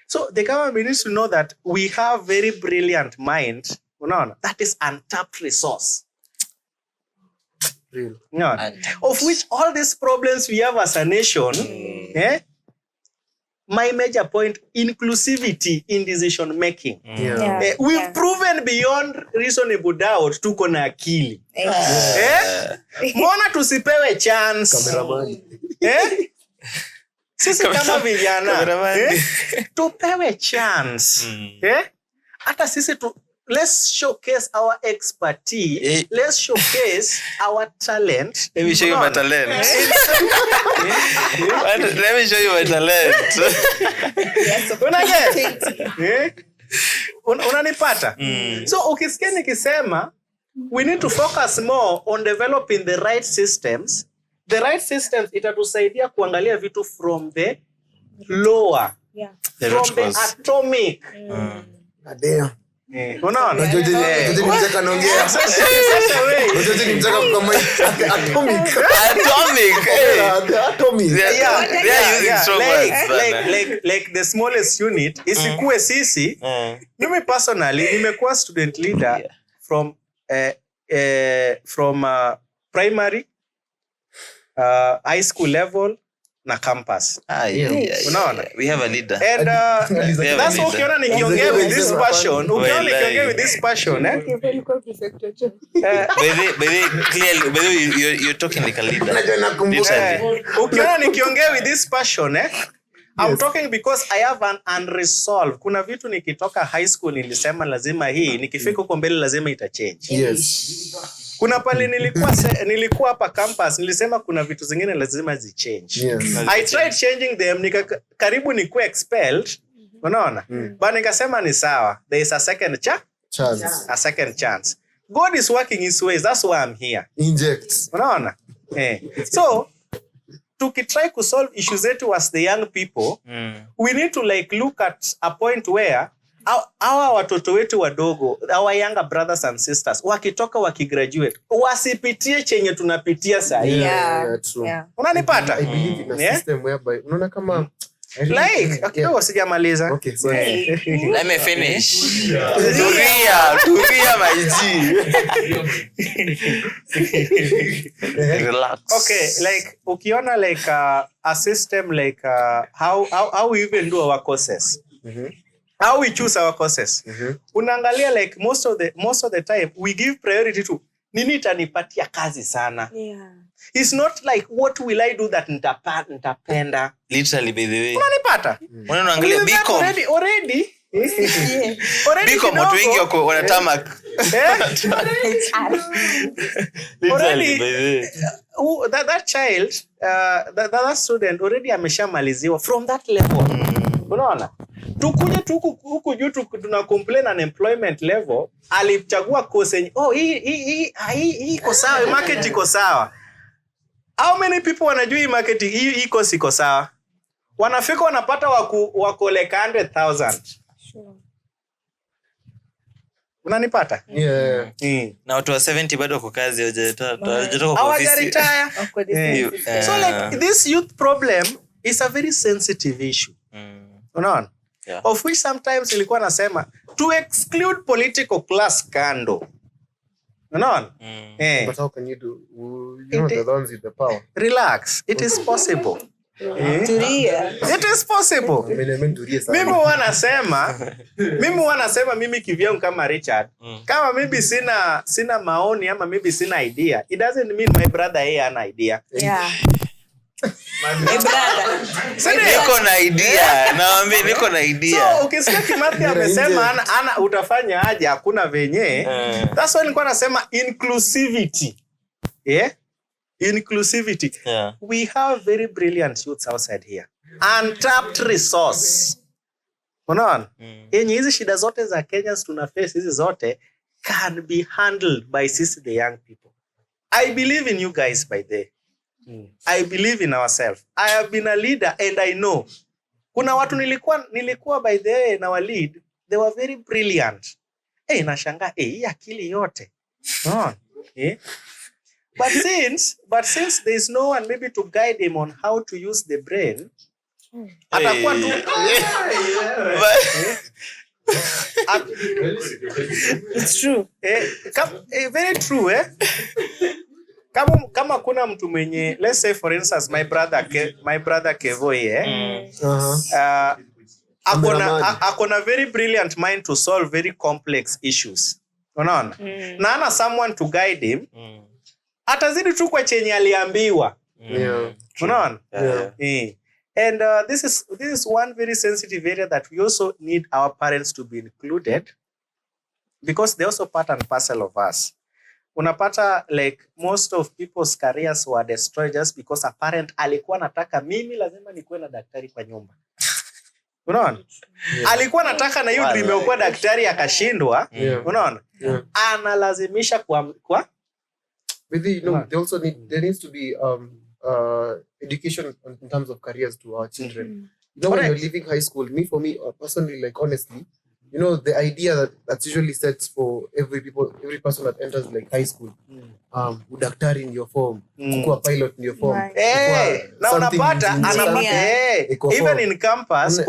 So the government needs to know that we have very brilliant mind. Unaona? That is untapped resource. Real. No. Of which all these problems we have as a nation, my major point, inclusivity in decision making. We've proven beyond reasonable doubt tuko na akili. Mbona tusipewe chance? Sisi kama vijana tupewe chance. Hata sisi let's showcase our expertise. Let's showcase our talent. Let me show you my talent. Let me show you my talent. Unanipata? So ukisikia nikisema we need to focus more on developing the right systems. The right systems itatusaidia kuangalia vitu from the lower. From the atomic. Damn. Unaona? Unajua nimtaka naongea. Unajua nimtaka kama atomic. They are using strong words. Like the smallest unit isikuwe sisi. Mimi personally nimekuwa student leader from primary, high school level na campus. Unaona? We have a leader. And that's what ukiona nikiongea with this passion. Ukiona nikiongea with this passion, clearly, you're talking like a leader. Ukiona nikiongea with this passion, I'm talking because I have an unresolved. Kuna vitu nikitoka high school nilisema lazima hii, nikifika huko mbele lazima itachange. Yes. Kuna pale nilikuwa hapa campus nilisema kuna vitu zingine lazima zichange. Yes. I tried changing them, karibu nikuwa expelled. Unaona? But nikasema ni sawa. There is a second chance. A second chance. God is working his ways. That's why I'm here. Inject. Unaona? So tukitry to solve issues zetu as the young people, we need to look at a point where our watoto wetu wadogo, our younger brothers and sisters, wakitoka wakigraduate, wasipitie chenye tunapitia sasa. True. Unanipata? I believe in a system whereby unaona kama kidogo sijamaliza. Okay, sorry. Let me finish. Turia my G. Relax. Okay, ukiona a system how we even do our courses. How we choose our courses. Unaangalia most of the time we give priority to nini itanipatia kazi sana. It's not like what will I do that nitapenda. Literally, by the way. Unanipata? Unaangalia Bcom. Already. Bcom watu wengi wako wanatamak. Literally, by the way. That child, that student already ameshamaliziwa from that level. Unaona? Tukuje huku juu tuna complain unemployment level, alichagua course hii iko sawa, market iko sawa. How many people wanajua hii market hii course iko sawa? Wanafika wanapata wako like 100,000. Unanipata? Yeah. Na watu wa 70 bado wako kazi hawajatoka kwa ofisi. So this youth problem is a very sensitive issue. Unaona? Yeah. Of which sometimes ilikuwa nasema to exclude political class kando. Unaona? But how can you do? You know the ones with the power. Relax. It is possible. It is possible. Mimi wanasema mimi kivyangu kama Richard, kama maybe sina maoni ama maybe sina idea, it doesn't mean my brother yeye ana idea. My brother. Niko na idea. Naambia niko na idea. So ukisikia Kimathi amesema ana utafanya aje hakuna venye. That's why nilikuwa nasema inclusivity. Inclusivity. We have very brilliant youths outside here. Untapped resource. Unaona? Yenye hizi shida zote za Kenya tuna face hizi zote can be handled by the young people. I believe in you guys by the I believe in ourselves. I have been a leader and I know. Kuna watu nilikuwa by the way na lead, they were very brilliant. Nashangaa hii akili yote. But since there is no one maybe to guide him on how to use the brain, atakuwa tu It's true. Very true, Kama kuna mtu mwenye, let's say for instance my brother Kevo akona very brilliant mind to solve very complex issues. Unaona? Na ana someone to guide him. Atazidi tu kwa chenye aliambiwa. Unaona? And this is one very sensitive area that we also need our parents to be included, because they also part and parcel of us. Unapata like most of people's careers were destroyed just because a parent alikuwa nataka mimi lazima nikuwe na daktari kwa nyumba. Unaona? Alikuwa nataka na hiyo dream ya kuwa daktari akashindwa. Unaona? Analazimisha kwa But there needs to be education in terms of careers to our children. When you're leaving high school, for me personally, like honestly, the idea that's usually set for every person that enters like high school, udaktari in your form, kukua pilot in your form. Na unapata even in campus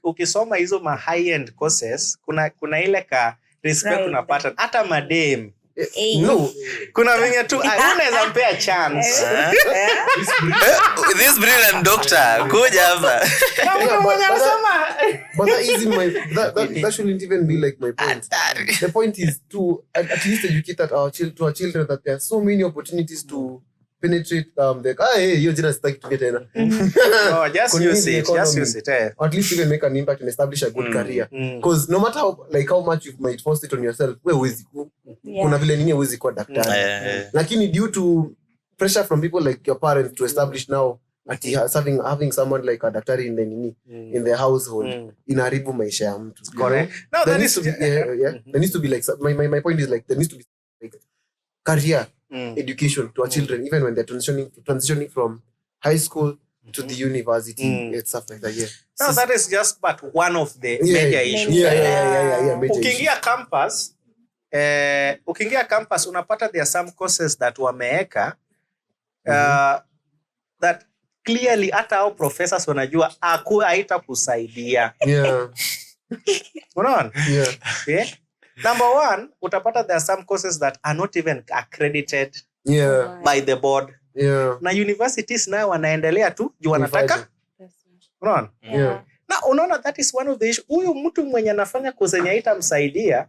ukisoma hizo ma high end courses kuna ile ka respect unapata hata madem. No, kuna venye tu unaweza mpea chance. This brilliant doctor kuja hapa. But that shouldn't even be like my point. The point is to at least educate our children that there are so many opportunities to penetrate hiyo jina sitaki to get tena. Just use it. Or at least even make an impact and establish a good career. Because no matter how much you might force it on yourself, wewe huwezi kuna vile nini huwezi kuwa daktari. Lakini due to pressure from people like your parents to establish now having someone like a daktari in their household inaharibu maisha ya mtu. Correct. No, there needs to be like my point is like there needs to be like career education to our children even when they're transitioning from high school to the university and stuff like that. No, that is just but one of the major issues. Ukiingia campus unapata there are some courses that wameeka that clearly hata hao professors wanajua haitakusaidia. Unaona? Number one, utapata there are some courses that are not even accredited by the board. Na universities nayo wanaendelea tu juu wanataka. Unaona? Na unaona that is one of the issues. Huyu mtu mwenye anafanya course yenye haitamsaidia,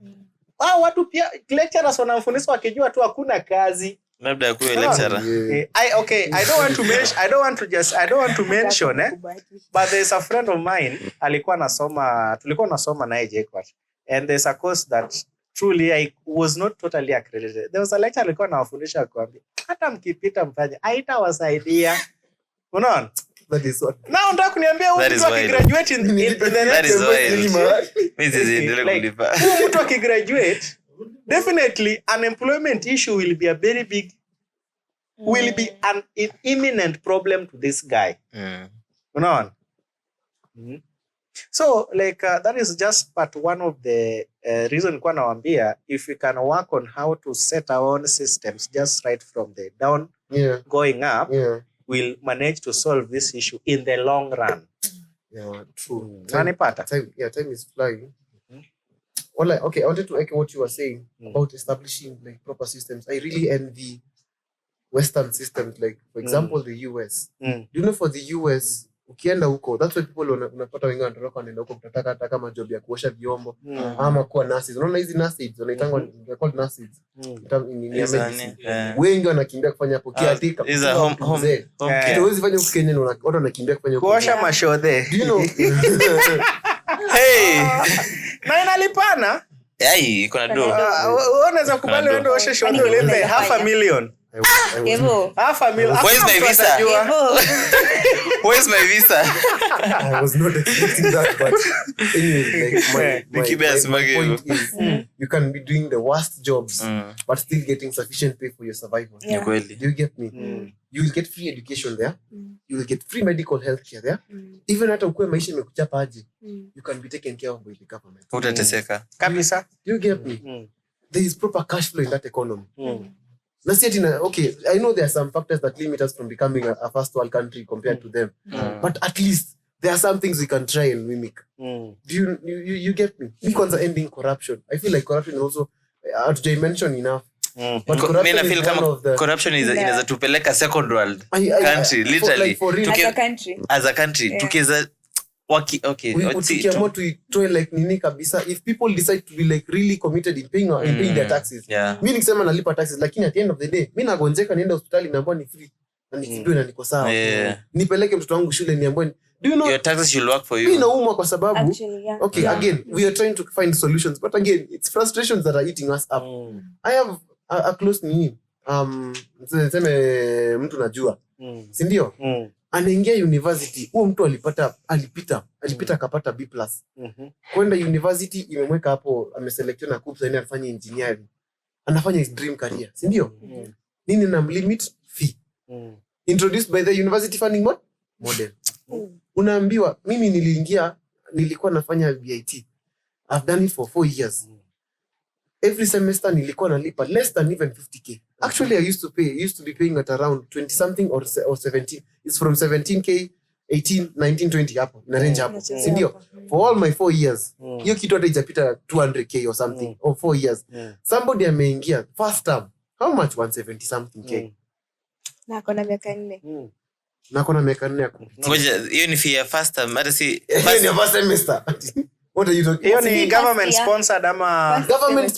watu pia lecturers wanamfundisha wakijua tu hakuna kazi. Labda akuwe lecturer. I don't want to mention but there's a friend of mine tulikuwa nasoma naye JKUAT, and there's a course that truly I was not totally accredited. There was a lecturer alikuwa anawafundisha akwambia hata mkipita mfanye haitawasaidia. Unaona? That is what. Now unataka kuniambia huyu mtu akigraduate in the next mtu akigraduate, definitely unemployment issue will be a very big will be an imminent problem to this guy. Unaona? So like that is just part one of the reason kwa nawaambia if we can work on how to set our own systems just right from the down going up, we'll manage to solve this issue in the long run. True. Time is flying. I wanted to echo what you were saying about establishing like proper systems. I really envy Western systems, like for example the US. Do you know for the US, ukienda huko, that's why people unapata wengi wanatoroka wanaenda huko kutaka hata kama job ya kuosha vyombo ama kuwa nurses. Unaona hizi nurses wanaitangwa called nurses. Wengi wanakimbia kufanya hapo kiatika. Is a home. Huwezi fanya huko Kenya, watu wanakimbia kufanya huko. Kuosha mashodhe. Do you know? Hey. Na inalipana. Iko na do. Unaweza kubali uende uoshe shodhe ulipe $500,000. Kevo. Where's my visa? Where's my visa? I was not expecting that, but anyway, like my point is, you can be doing the worst jobs, but still getting sufficient pay for your survival. Yeah. Do you get me? You will get free education there. You will get free medical health care there. Even hata ukue maisha imekuchapa aje, you can be taken care of by the government. Utateseka. Kabisa. You get me? There is proper cash flow in that economy. Okay, I know there are some factors that limit us from becoming a first world country compared to them, but at least there are some things we can try and mimic. Do you get me? Me kwanza ending corruption. I feel like corruption also, to mention enough. But corruption is one of the... corruption is inaweza tupeleka second world country, literally. As a country, tukeza okay. Tukiamua tuitoe like nini kabisa, if people decide to be like really committed in paying their taxes. Mi nikisema nalipa taxes, lakini at the end of the day mi nagonjeka nienda hospitali naambiwa ni free na nitibiwe na niko sawa. Nipeleke mtoto wangu shule niambiwe, do you know, your taxes should work for you. Mi naumwa kwa sababu okay, again we are trying to find solutions, but again it's frustrations that are eating us up. I have a close nini, niseme mtu najua, si ndio? Anaingia university, huo mtu alipita akapata B+. Kwenda university imemweka hapo, ameselectiwa na KUPPS na afanye engineering. Anafanya his dream career, si ndio? Nini na limit fee? Introduced by the university funding model. Unaambiwa, mimi nilikuwa nafanya BIT. I've done it for 4 years. Every semester nilikuwa nalipa less than even 50k. Actually, I used to be paying at around 20 something or 17. It's from 17k, 18, 19, 20 hapo. Na range hapo. Si ndio? For all my 4 years. Hiyo kitu hata ijapita 200k or something. Or 4 years. Somebody ameingia first term. How much? 170 something k. Na kona miaka 4. Ngoja, hiyo ni fee ya first term. Hata si first semester. What are you talking? Hiyo ni government sponsored ama government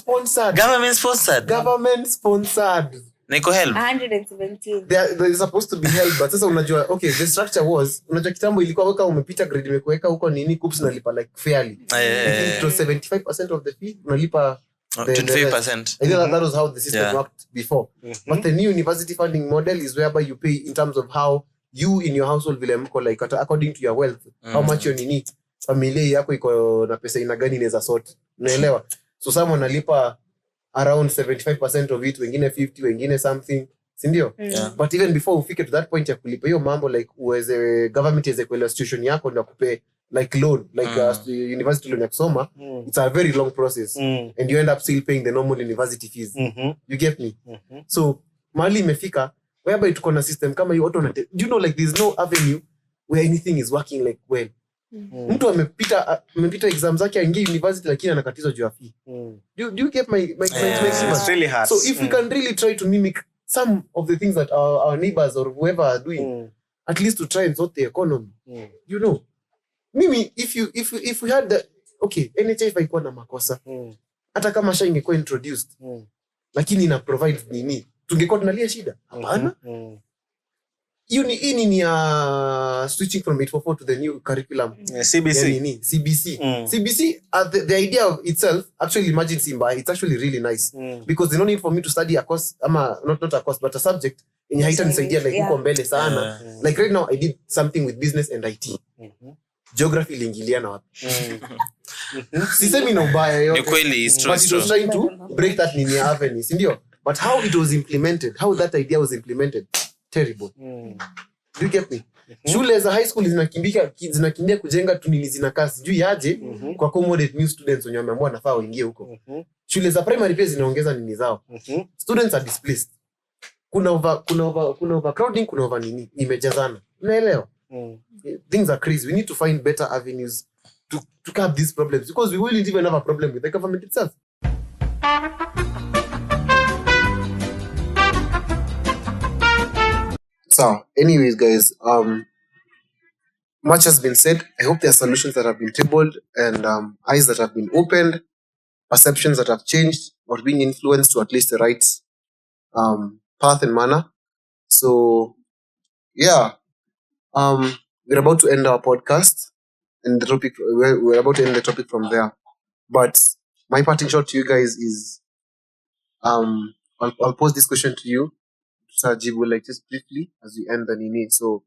sponsored. Niko help 117. They supposed to be held, but sasa unajua, okay, the structure was, unajua kitambo ilikuwa weka umepita grade imekuweka huko nini, KUPPS nalipa like fairly. It was 75% of the fee unalipa 25%. I think that was how the system worked before. But the new university funding model is whereby you pay in terms of how you in your household vile mko, like according to your wealth, how much you need. Familia yako iko na pesa ina gani inaweza sort. Unaelewa? So some wanalipa around 75% of it, wengine 50, wengine something, si ndio? But even before ufike to that point ya kulipa hiyo mambo, like uweze government iweze kuelewa situation yako na kupe like loan, like university loan ya kusoma, it's a very long process, and you end up still paying the normal university fees. You get me? So mahali imefika whereby tuko na system kama hiyo auto, you know, like there's no avenue where anything is working like well. Mtu amepita exam zake aingie university lakini anakatizwa juu ya fee. Do you get my it's really hard. So if we can really try to mimic some of the things that our neighbors or whoever are doing, at least to try and sort the economy. You know, mimi if we had the okay, NHIF haikuwa na makosa. Hata kama SHA ingekuwa introduced, lakini ina provide nini? Tungekuwa tunalia shida? Hapana. Hii ni switching from 844 to the new curriculum. CBC. CBC, the idea of itself, actually imagine Simba, it's actually really nice. Because there's no need for me to study a course, not a course, but a subject. In haita nisaidia like huko mbele sana. Like right now, I did something with business and IT. Geography iliingiliana wapi? Sisemi na ubaya yote. Ni kweli, it's true. But it was trying to break that linear avenue, si ndio? But how it was implemented, how that idea was implemented, terrible. Do you get me? Shule za high school zinakimbia kujenga tunili zinakaa sijui aje kwa accommodate new students wenye wameamua nafaa waingie huko. Shule za primary pia zinaongeza nini zao. Students are displaced. Kuna overcrowding, kuna over nini imejazana. Unaelewa? Things are crazy. We need to find better avenues to curb these problems, because we wouldn't even have a problem with the government itself. So, anyways, guys, much has been said. I hope there are solutions that have been tabled and eyes that have been opened, perceptions that have changed or being influenced to at least the right path and manner. So, yeah, we're about to end our podcast, and the topic we're about to end the topic from there. But my parting shot to you guys is, I'll pose this question to you. Sajibu, like just briefly as we end the nini. So,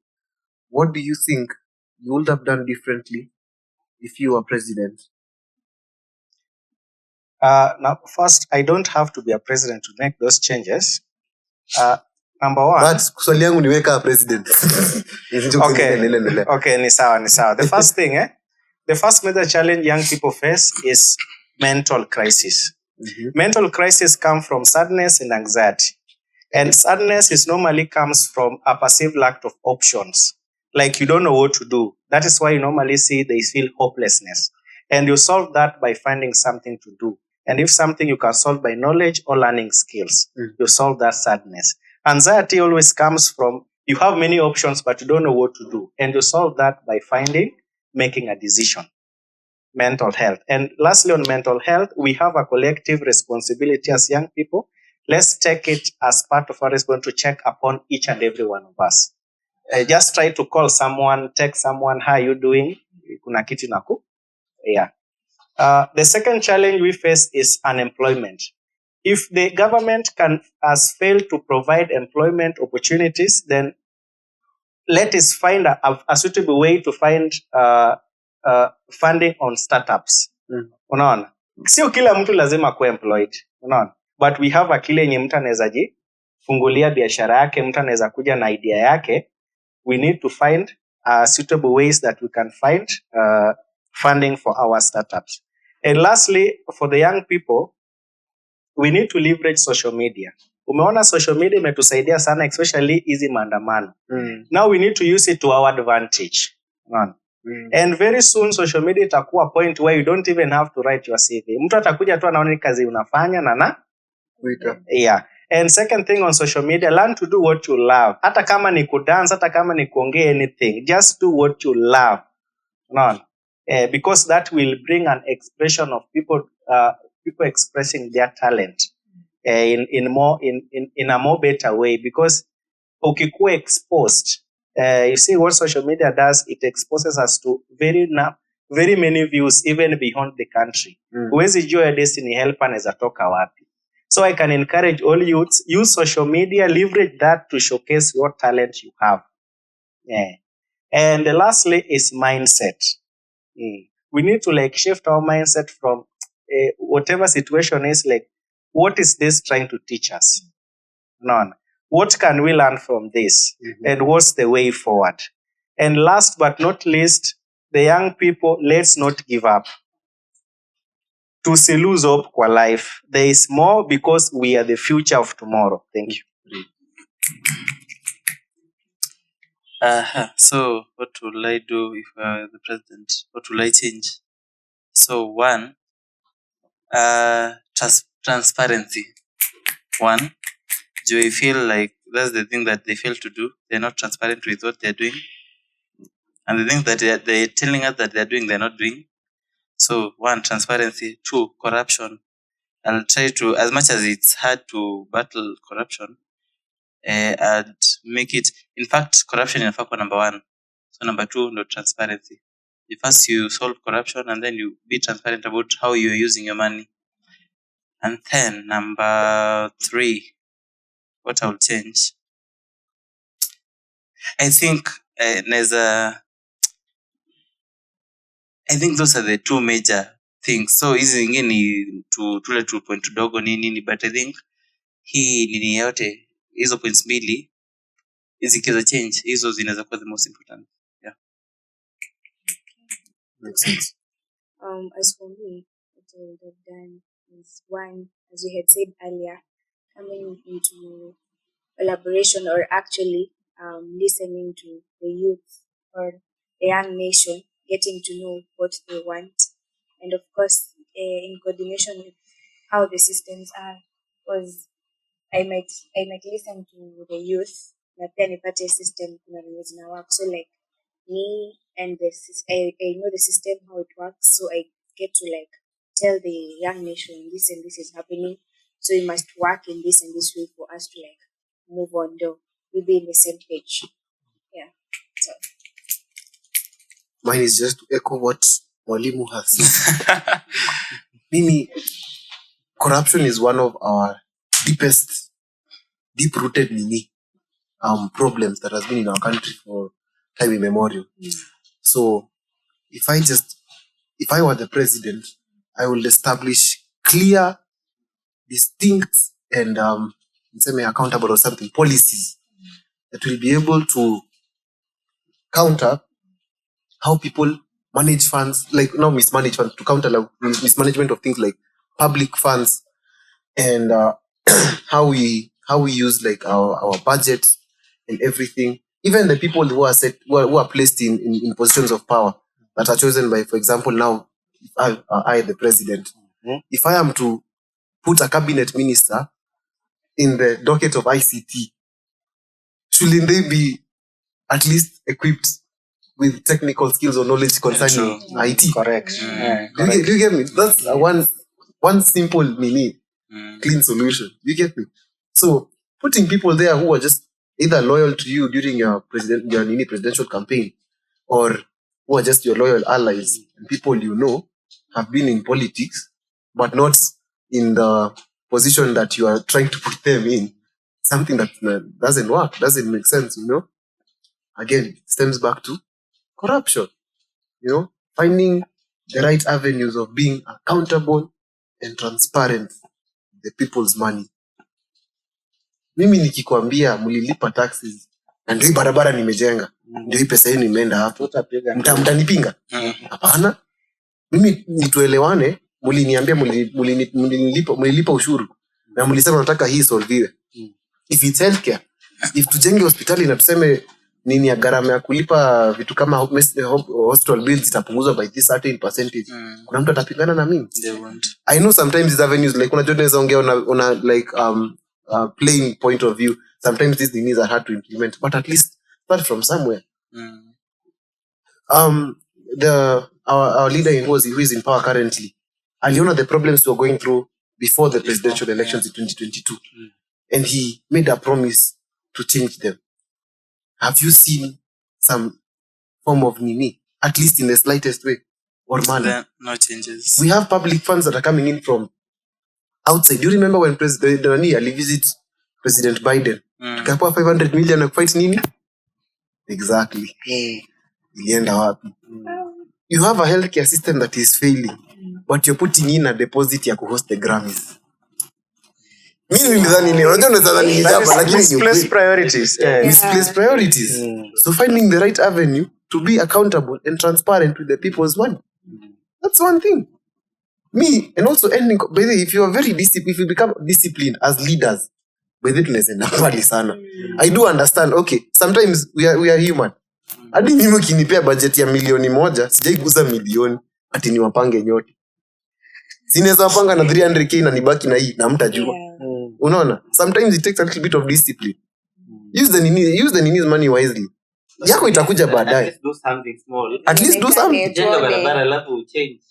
what do you think you would have done differently if you were president? Now, first, I don't have to be a president to make those changes. Number one. But swali yangu niweka president. Okay, ni sawa. The first thing, the first major challenge young people face is mental crisis. Mm-hmm. Mental crisis come from sadness and anxiety. And sadness is normally comes from a perceived lack of options. Like you don't know what to do. That is why you normally see they feel hopelessness. And you solve that by finding something to do. And if something you can solve by knowledge or learning skills, you solve that sadness. Anxiety always comes from you have many options, but you don't know what to do. And you solve that by making a decision. Mental health. And lastly, on mental health, we have a collective responsibility as young people. Let's take it as part of our responsibility to check upon each and every one of us. Just try to call someone, text someone, how are you doing? Kuna kitu naku? Yeah. The second challenge we face is unemployment. If the government has failed to provide employment opportunities, then let us find a suitable way to find funding on startups. Unaona? Sio kila mtu lazima kuwa employed. Unaona? But we have akili yenye mtu anaweza jifungulia biashara yake, mtu anaweza kuja na idea yake. We need to find suitable ways that we can find funding for our startups. And lastly, for the young people, we need to leverage social media. Umeona social media imetusaidia sana, especially hizi maandamano. Now we need to use it to our advantage. And very soon social media itakuwa point where you don't even have to write your CV. Mtu atakuja tu anaona kazi unafanya na yeah. And second thing on social media, learn to do what you love. Hata kama ni kudance, hata kama ni kuongea anything, just do what you love. Because that will bring an expression of people expressing their talent in a more better way. Because ukikuwa exposed, you see what social media does, it exposes us to very many views even beyond the country. Huwezi jua ya Destiny Helper anaweza toka wapi. So I can encourage all youths, use social media, leverage that to showcase what talent you have. Yeah. And lastly is mindset. We need to shift our mindset from whatever situation is, what is this trying to teach us? None. What can we learn from this? And what's the way forward? And last but not least, the young people, let's not give up. Tusilose hope kwa life. There is more because we are the future of tomorrow. Thank you. So what will I do if I were the president? What will I change? So one, transparency. One, do I feel like that's the thing that they fail to do? They're not transparent with what they're doing. And the things that they're telling us that they're doing, they're not doing. So one, transparency. Two, corruption. I'll try to, as much as it's hard to battle corruption, I'd make it, in fact, corruption in fact number one. So number two, no transparency. First you solve corruption and then you be transparent about how you're using your money. And then number three, what I'll change. I think those are the two major things. So hizi zingine tule 2 point dogo nini, but I think hii nini yote hizo points mbili zikiweza change, hizo zinaweza kuwa the most important. Yeah. Makes sense. As for me, what I would have done is one, as we had said earlier, coming into collaboration or actually listening to the youth or the young nation, getting to know what they want, and of course in coordination with how the systems are, because I might listen to the youth na pia nipate system kuna venye zina work. So me and I know the system how it works, so I get to tell the young nation this and this is happening, so we must work in this and this way for us to move on, though we'll be in the same page. Yeah. So mine is just to echo what Wairimu has said. Mimi, corruption is one of our deep-rooted problems that has been in our country for time immemorial. So if I were the president, I will establish clear, distinct, and accountable or something policies that will be able to counter how people manage funds, like not mismanage funds, to counter like, mismanagement of things like public funds and how we use like our budget and everything. Even the people who are placed in positions of power that are chosen by, for example, now if I the president, if I am to put a cabinet minister in the docket of ICT, shouldn't they be at least equipped with technical skills or knowledge concerning IT? Correct. Do you get me? That's one simple clean solution. You get me? So putting people there who are just either loyal to you during your presidential campaign, or who are just your loyal allies and people you know have been in politics, but not in the position that you are trying to put them in. Something that doesn't work, doesn't make sense, Again, it stems back to corruption, finding the right avenues of being accountable and transparent with the people's money. Mimi nikikwambia mlilipa taxes na ndio barabara nimejenga, ndio pesa yenu imeenda hapo, mtanipinga? Hapana. Mimi nituelewane, mliniambia mlilipa ushuru na mlisema nataka hii solviwe. If it's healthcare, if tujenge hospitali na tuseme nini ya gharama ya kulipa vitu kama hospital bills itapunguzwa by this certain percentage, kuna mtu atapingana na mimi? I know sometimes these avenues, like unajua unaweza ongea una like plain point of view, sometimes these things are hard to implement, but at least start from somewhere. Our leader who is in power currently, aliona the problems we were going through before the presidential elections in 2022, and he made a promise to change them. Have you seen some form of at least in the slightest way or manner? No changes. We have public funds that are coming in from outside. Do you remember when President Ali visited President Biden? Tukapewa 500 million na kufight nini? Exactly. Ilienda wapi? You have a healthcare system that is failing, but you're putting in a deposit ya kuhost the Grammys. Mimi nidhani leo unajua unadhani ni hapa, lakini misplaced priorities. Misplaced priorities. So finding the right avenue to be accountable and transparent with the people's money. That's one thing. Me, and also ending, by the way, if you become disciplined as leaders, by the way, I do understand, okay, sometimes we are human. Hadi mimi ukinipea budget ya milioni moja, sijaiguza milioni, ati niwapange nyote. Sinaweza wapanga na 300k na nibaki na hii na mtajua. Unaona? Sometimes it takes a little bit of discipline. Use the Nini's money wisely. Yako itakuja baadaye. At least do something small. At least do something. Jenga barabara alafu change.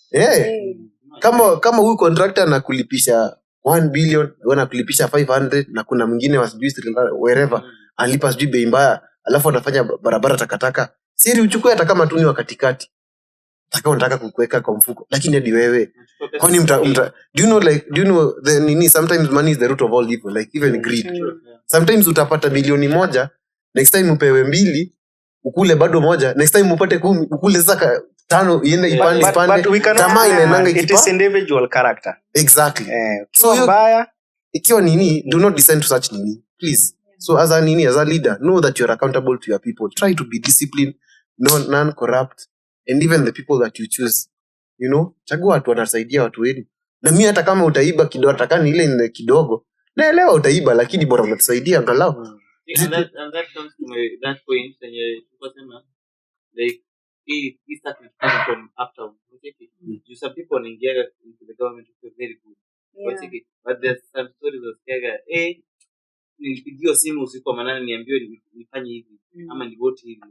Kama huyu contractor anakulipisha 1 billion, anakulipisha 500 na kuna mwingine wa sijui wherever analipa sijui bei mbaya, alafu anafanya barabara takataka. Siri uchukue hata kama tuni wa katikati. Taka unataka kukuweka kwa mfuko, lakini hadi wewe kwani do you know the nini, sometimes money is the root of all evil, like even greed. Sometimes utapata milioni moja, next time upewe 2, ukule bado moja, next time upate 10, ukule saka 5 iende ipande. Tamaa inaendanga it is individual character. Exactly. So baya ikiwa nini, do not descend to such nini, please. So as a leader, know that you're accountable to your people. Try to be disciplined, non-corrupt, and even the people that you choose, chagua watu wanasaidia watu wenu. Na mimi hata kama utaiba kidogo, atakani ile kidogo, naelewa utaiba, lakini bora unatusaidia angalau. And that comes to that point when you like he started from uptown. You some people in into the government feel very good. But there's some stories of nilipigiwa simu usiku wa manane niambiwe nifanye hivi ama ni vote hivi.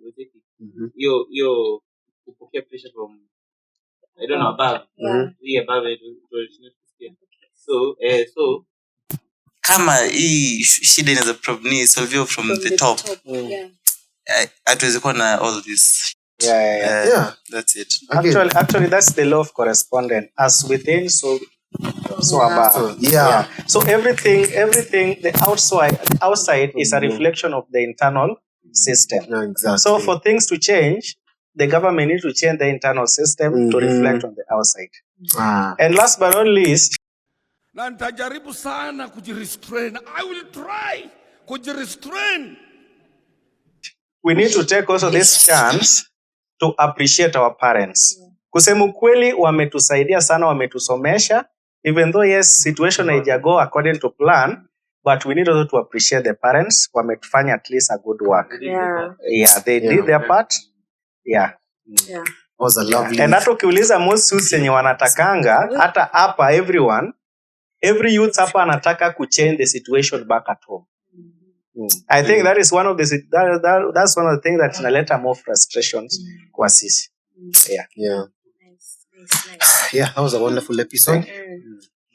Hiyo kupokea pressure from I don't know above. Above it. So kama hii shida inaweza probably solve from the top. Hatuwezi kuwa na all this. Yeah. That's it. Actually, that's the law of correspondence. As within, so so above. Yeah. So everything, the outside is a reflection of the internal system. Yeah, exactly. So for things to change, the government needs to change the internal system to reflect on the outside. And last but not least, na nitajaribu sana kujirestrain. I will try kujirestrain. we need to take also this chance to appreciate our parents. Kusema ukweli, wametusaidia sana, wametusomesha, even though yes, situation haijago according to plan, but we need also to appreciate the parents. Wametufanya at least a good work. They did their part. Was a lovely. And hata ukiuliza most youths yenye wanatakanga, hata hapa every youth hapa anataka ku change the situation back at home. I think that is one of the that's one of the things that inaleta more frustrations kwa sisi. Yeah, that was a wonderful episode.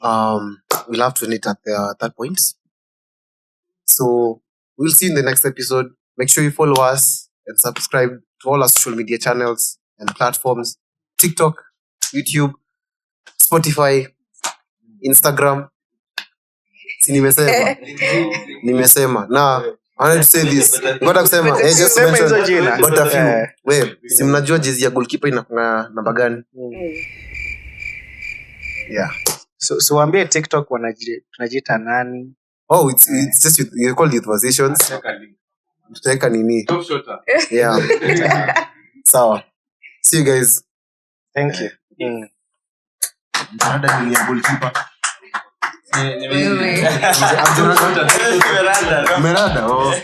We'll have to end it at that point. So we'll see you in the next episode. Make sure you follow us and subscribe to all our social media channels and platforms: TikTok, YouTube, Spotify, Instagram. Nimesema. Now, I wanted to say this. Gotta kusema, just mention but a few. Wewe, si mnajua jezi ya goalkeeper ina namba gani? Yeah. So waambie TikTok tunajiita nani? Oh, it's just you call Youthversations. Tutaweka nini? Top shotter. Yeah. Sawa. See you guys. Thank you. Mrada ni ya goalkeeper. Merada. Oh.